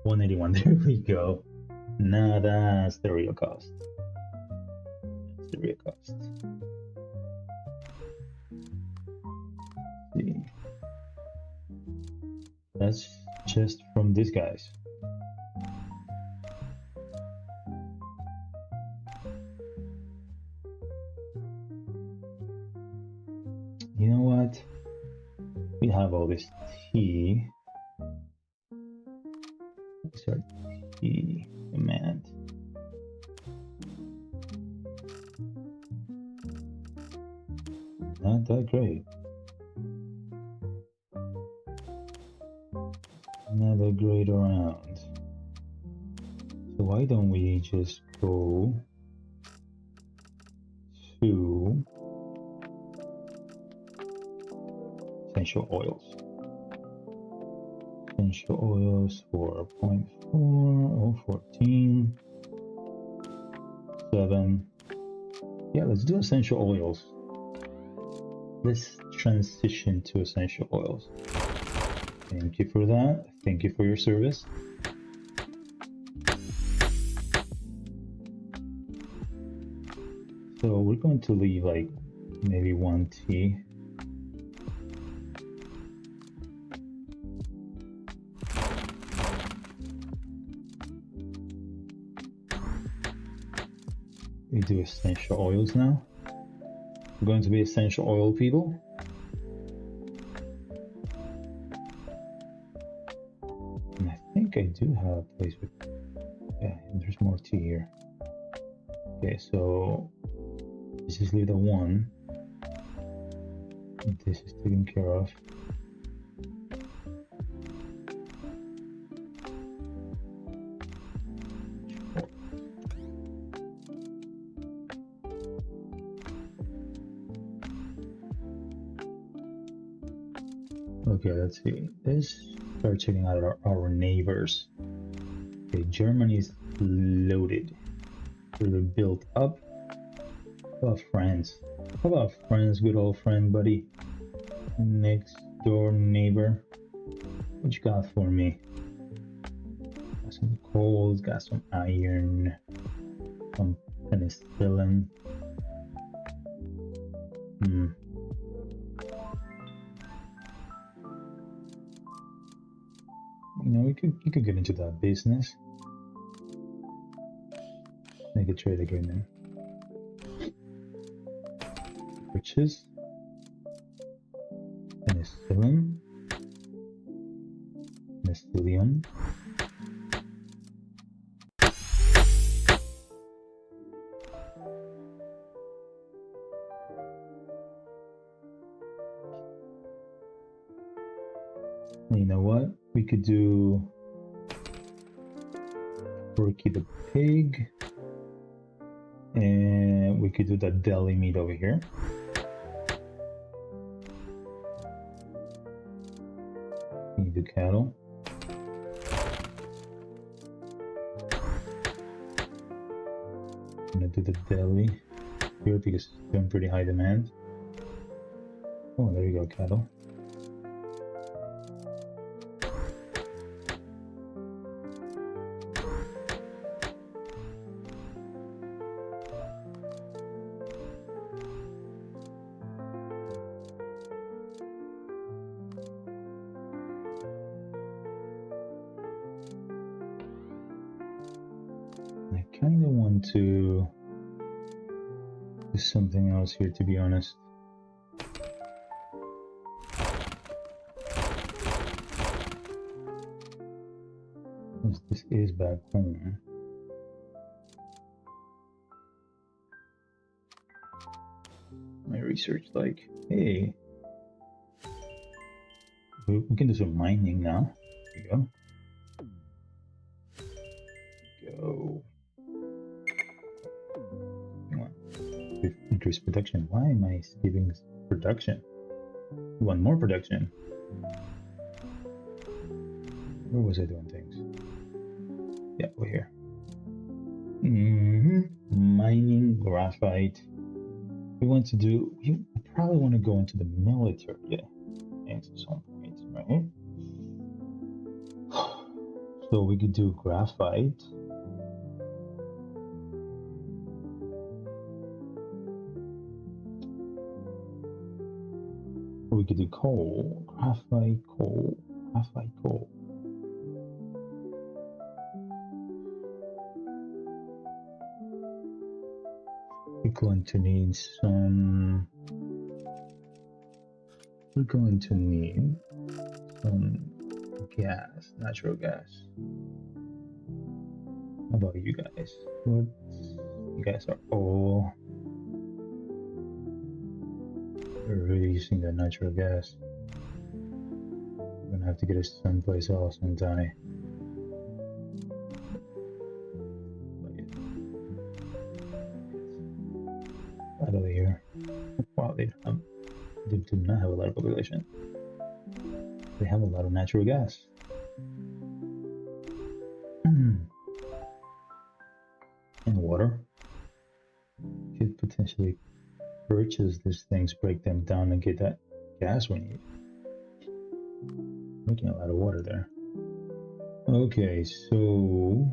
181. There we go. Now that's the real cost. That's the real cost. Let's see. That's just from these guys. You know what? We have all this tea. Start tea demand. Not that great. Not that great around. So why don't we just go to essential oils? Essential oils for 0.4, 14, 7. Yeah, let's do essential oils. Let's transition to essential oils. Thank you for that. Thank you for your service. So we're going to leave like maybe 1 tea. We do essential oils now. We're going to be essential oil people. And I think I do have a place with, yeah, there's more tea here. Okay, so let's just leave the 1. This is taken care of. Okay, let's see. Let's start checking out our neighbors. Okay, Germany is loaded. Really built up. How about France? How about France, good old friend, buddy? Next door neighbor, what you got for me? Got some coal, got some iron, some penicillin. You know, you could get into that business. Make a trade agreement. Purchase penicillin, penicillium. And you know what? We could do Porky the pig, and we could do the deli meat over here. You do cattle. I'm gonna do the deli here because it's doing pretty high demand. Oh, there you go, cattle. I kind of want to do something else here, to be honest. Since this is back home. My research, like, hey, we can do some mining now. There you go. Go. Increase production. Why am I skipping production? You want more production? Where was I doing things? Yeah, we're here. Mining graphite. We want to do. You probably want to go into the military, yeah, at some point, right? So we could do graphite. We could do coal, graphite, coal, graphite, coal. We're going to need some. We're going to need some gas, natural gas. How about you guys? What? You guys are all. We're really using the natural gas. We're gonna have to get us someplace else sometime. Out of here. Wow, they do not have a lot of population. They have a lot of natural gas. And water. Could potentially purchase these things, break them down, and get that gas we need. Making a lot of water there. Okay, so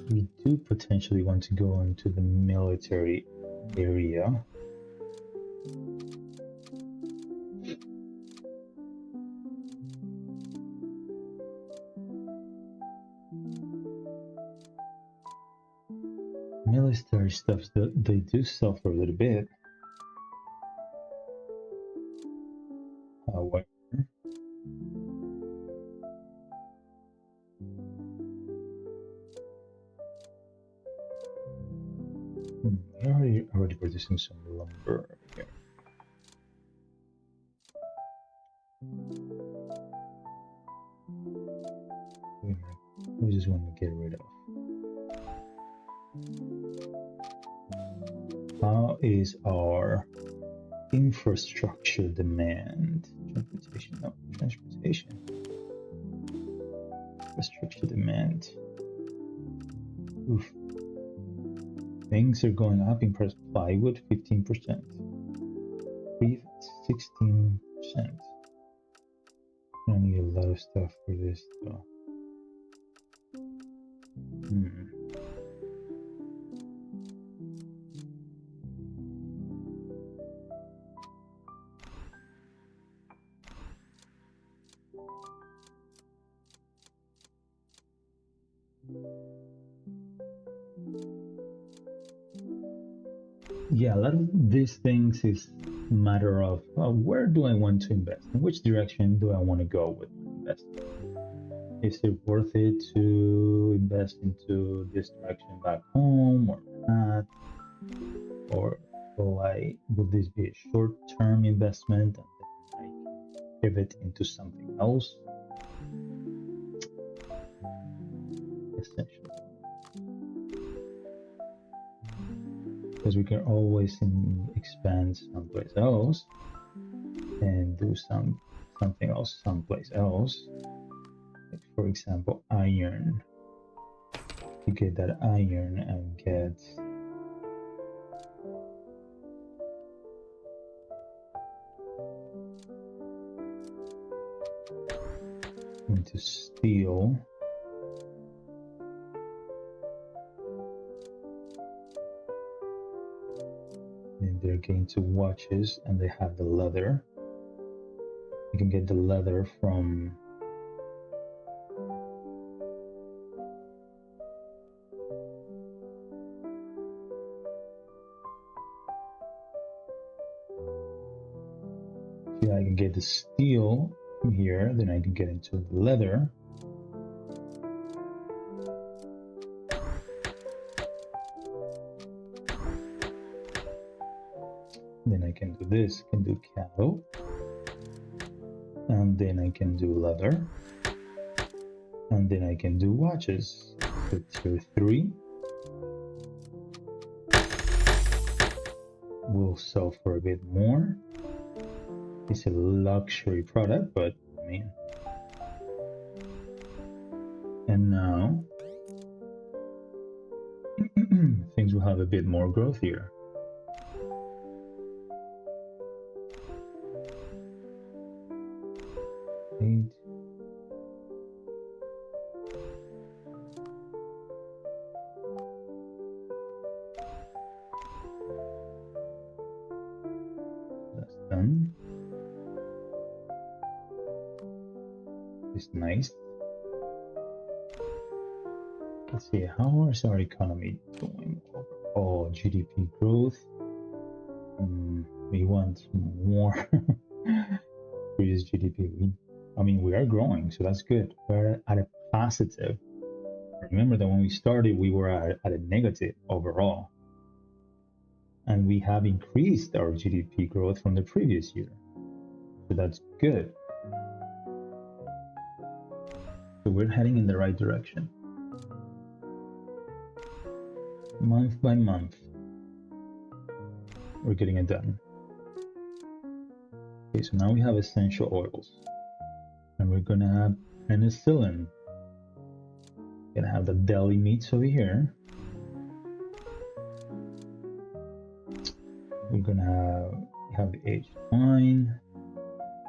we do potentially want to go into the military area. Military stuff, they do suffer a little bit. However, we're already producing some lumber over here. We just want to get rid of. How is our infrastructure demand? Transportation, no, transportation. Infrastructure demand. Oof. Things are going up in price. Plywood, 15%. with 16%. I need a lot of stuff for this though. Yeah, a lot of these things is a matter of where do I want to invest? In which direction do I want to go with my investment? Is it worth it to invest into this direction back home or not? Or will this be a short-term investment and then I pivot into something else? Essentially. Because we can always expand someplace else and do something else someplace else. Like for example, iron. You get that iron and get into steel. Then they're getting to watches and they have the leather. You can get the leather from I can get the steel from here, then I can get into the leather. Then I can do this, I can do cattle. And then I can do leather. And then I can do watches. So tier 3 will sell for a bit more. It's a luxury product, but I mean, and now things will have a bit more growth here. That's done. It's nice. Let's see, how is our economy doing overall? GDP growth. We want more. Previous GDP. I mean, we are growing, so that's good. We're at a positive. Remember that when we started, we were at a negative overall. And we have increased our GDP growth from the previous year. So that's good. So we're heading in the right direction. Month by month, we're getting it done. Okay, so now we have essential oils. And we're gonna have penicillin. We're gonna have the deli meats over here. We're gonna have the aged wine.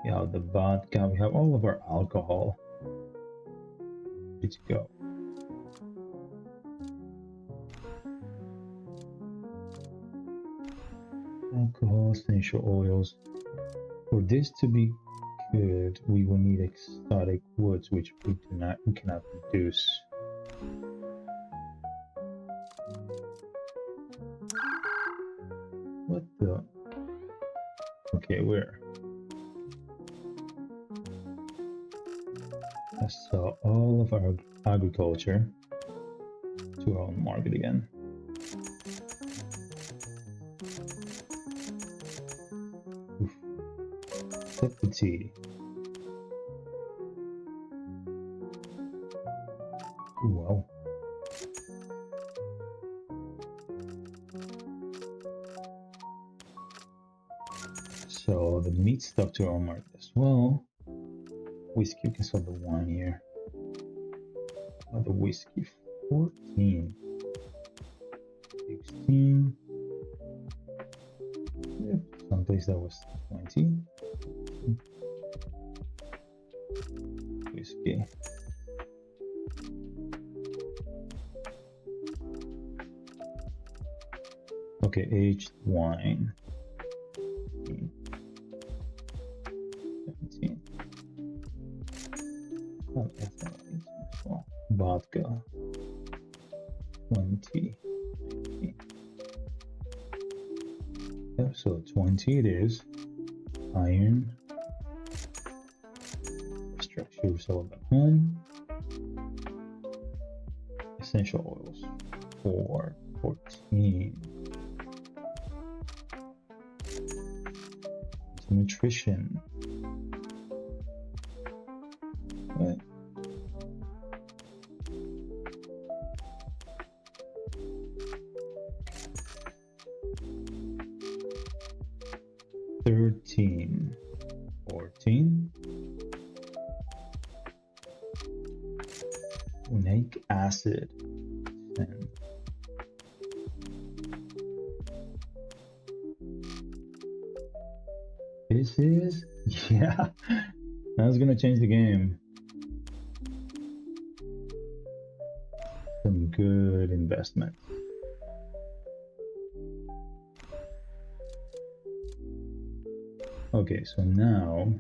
We have the vodka. We have all of our alcohol. Ready to go. Alcohol, essential oils. For this to be good, we will need exotic woods, which we cannot produce. What the? Okay, where? Let's sell all of our agriculture to our own market again. Sip the tea. Wow. So the meat stuff to our market as well. Whiskey, we can sell the wine here. The whiskey, 14. 16. Yep, someplace guess that was 20. Whiskey. Okay, aged wine. 17. Oh, ethanol. Well, vodka. 20. 19. Yep, so 20 it is. Iron. Structure sold at home. Essential oils. 14. Nutrition. What? $13, $14. Oleic acid. 10. This is, yeah, that's gonna change the game. Some good investment. Okay, so now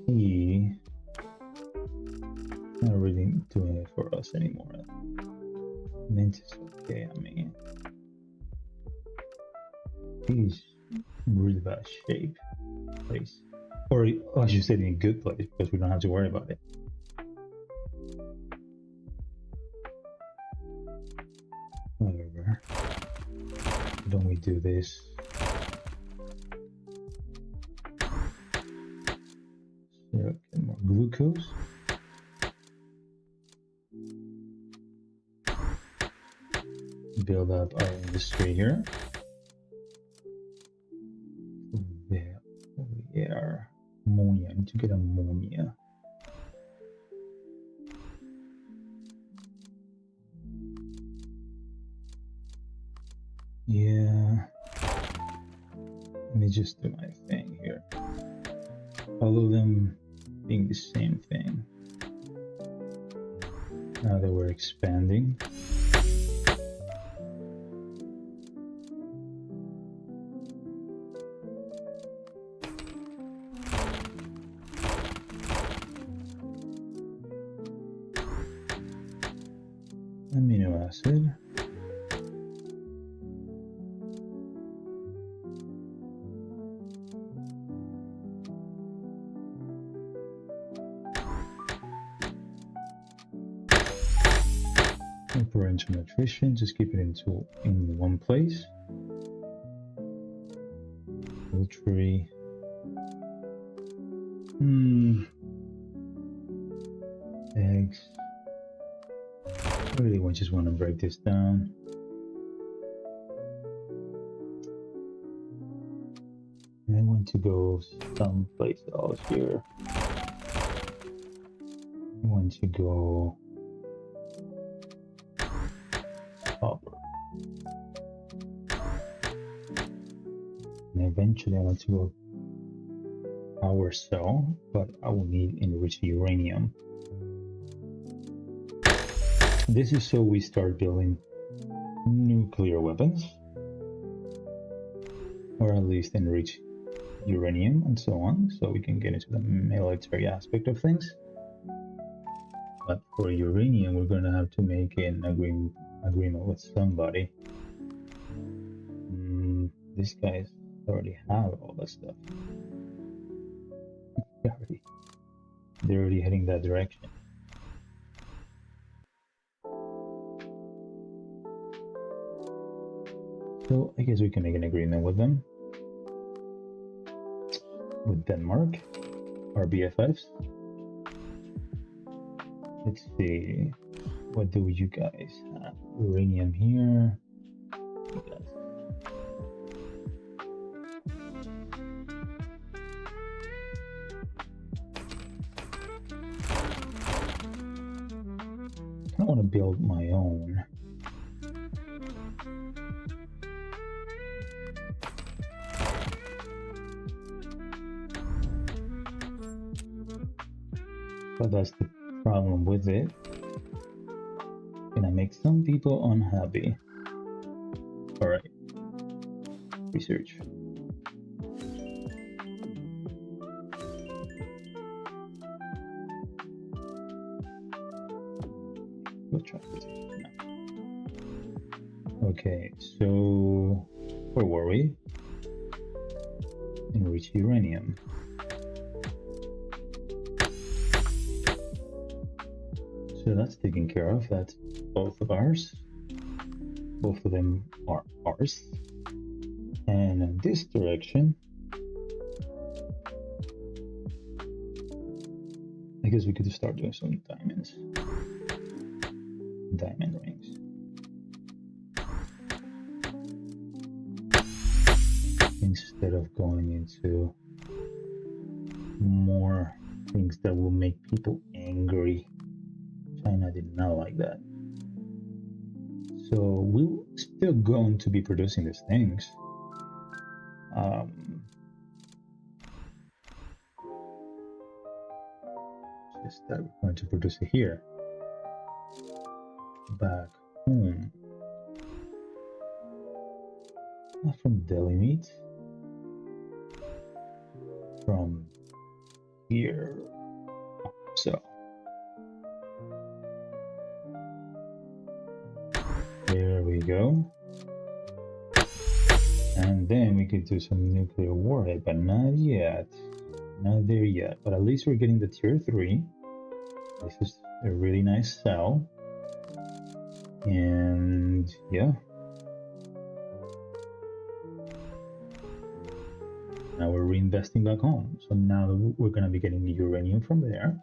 tea not really doing it for us anymore. Mint is okay, I mean, he's really bad shape place, or I should say in a good place because we don't have to worry about it. However, don't we do this? So get more glucose. Build up our industry here. There, ammonia. I need to get ammonia. Yeah. Let me just do my thing here. All of them being the same thing. Now that we're expanding. Amino acid. Parental nutrition, just keep it in one place. Poultry. Eggs. I really just want to break this down. I want to go someplace else here. I want to go copper. And eventually I want to go power cell, but I will need enriched uranium. This is so we start building nuclear weapons, or at least enrich uranium and so on, so we can get into the military aspect of things. But for uranium, we're going to have to make an agreement with somebody. These guys already have all that stuff. They're already heading that direction. So I guess we can make an agreement with them. With Denmark, our BFFs. Let's see, what do you guys have? Uranium here. You guys. I want to build my own. But that's the problem with it. Gonna make some people unhappy. All right. Research. We'll try this. Okay, so where were we? Enrich uranium. So that's taken care of. That's both of ours. Both of them are ours. And in this direction, I guess we could start doing some diamonds. Diamond rings. Instead of going into more things that will make people angry. China did not like that. So we're still going to be producing these things. Just that we're going to produce it here. Back home. Not from deli meat. From here. So. There we go. And then we could do some nuclear warhead, but not yet. Not there yet. But at least we're getting the tier 3. This is a really nice cell. And yeah. Now we're reinvesting back home. So now we're going to be getting the uranium from there.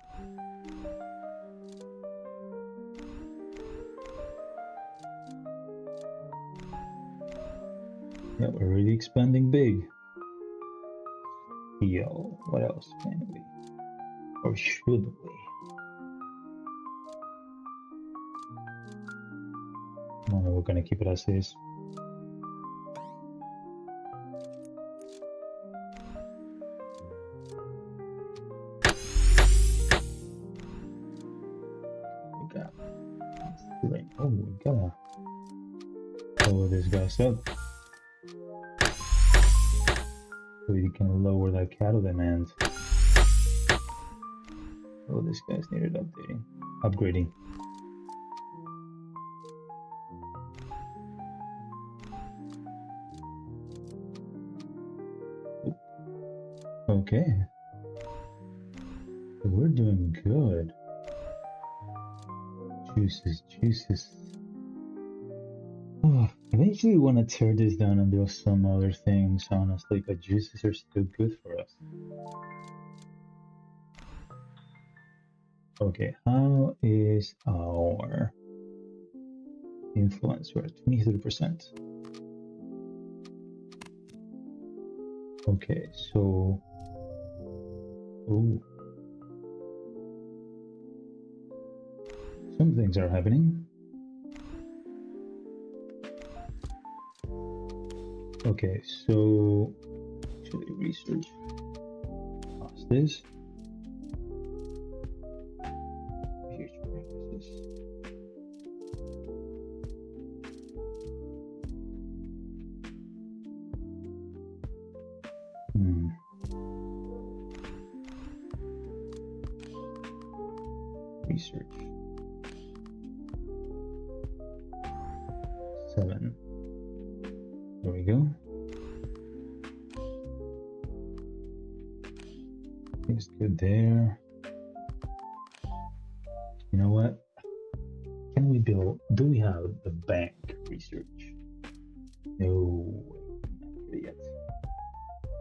Yeah, we're really expanding big. Steel. What else can we? Or should we? No, we're gonna keep it as is. We got. Oh, we gotta lower this guy's up. So we can lower that cattle demand. Oh, this guy's needed updating, upgrading. Okay, so we're doing good. Juices. Oh, eventually we want to tear this down and build some other things, honestly, but juices are still good for us. Okay, how is our influence? We're at 23%. Okay, so some things are happening. Okay, so actually research. Pause this. Huge practices. Research. 7. There we go. Things good there. You know what? Can we build? Do we have the bank research? No, not yet.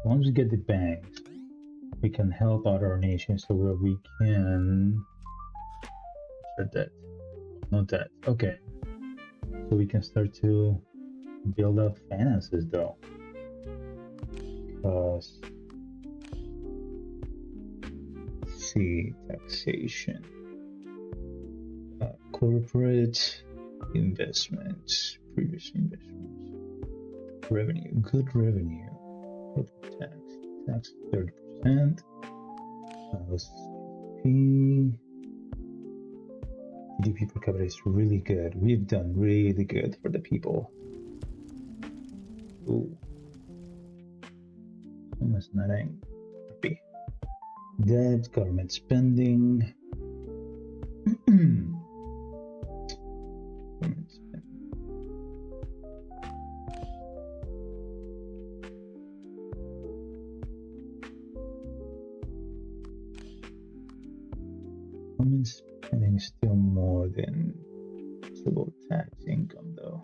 Once we get the banks, we can help out our nation so that we can. Debt, no debt. Okay, so we can start to build up finances though, because let's see, taxation, corporate investments, previous investments, revenue, good revenue, corporate tax 30%, GDP per capita is really good. We've done really good for the people. Ooh. Almost not happy. Debt, government spending. Government spending. Government spending is still more than civil tax income, though.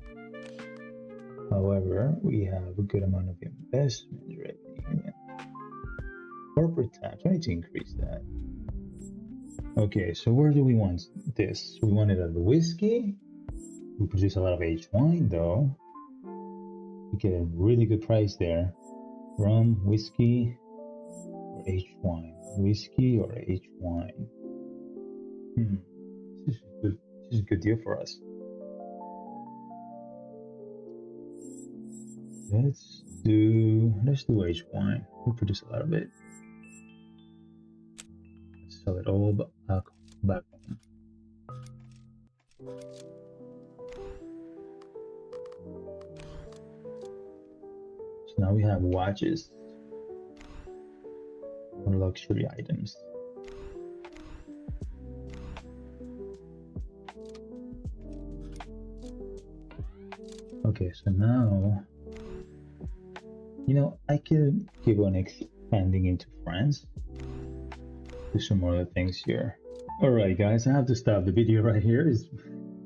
However, we have a good amount of investment revenue and corporate tax. I need to increase that. Okay, so where do we want this? We want it at the whiskey. We produce a lot of aged wine, though. We get a really good price there. Rum, whiskey, or aged wine. Whiskey or aged wine. This is a good deal for us. Let's do aged wine. We produce a lot of it. Let's sell it all back home. So now we have watches or luxury items. Okay, so now, you know, I could keep on expanding into France. Do some other things here. Alright guys, I have to stop the video right here.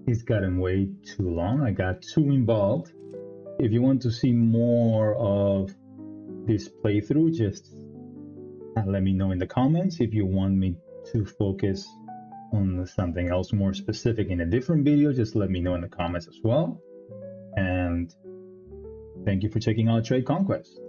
It's gotten way too long. I got too involved. If you want to see more of this playthrough, just let me know in the comments. If you want me to focus on something else more specific in a different video, just let me know in the comments as well. And thank you for checking out Trade Conquest.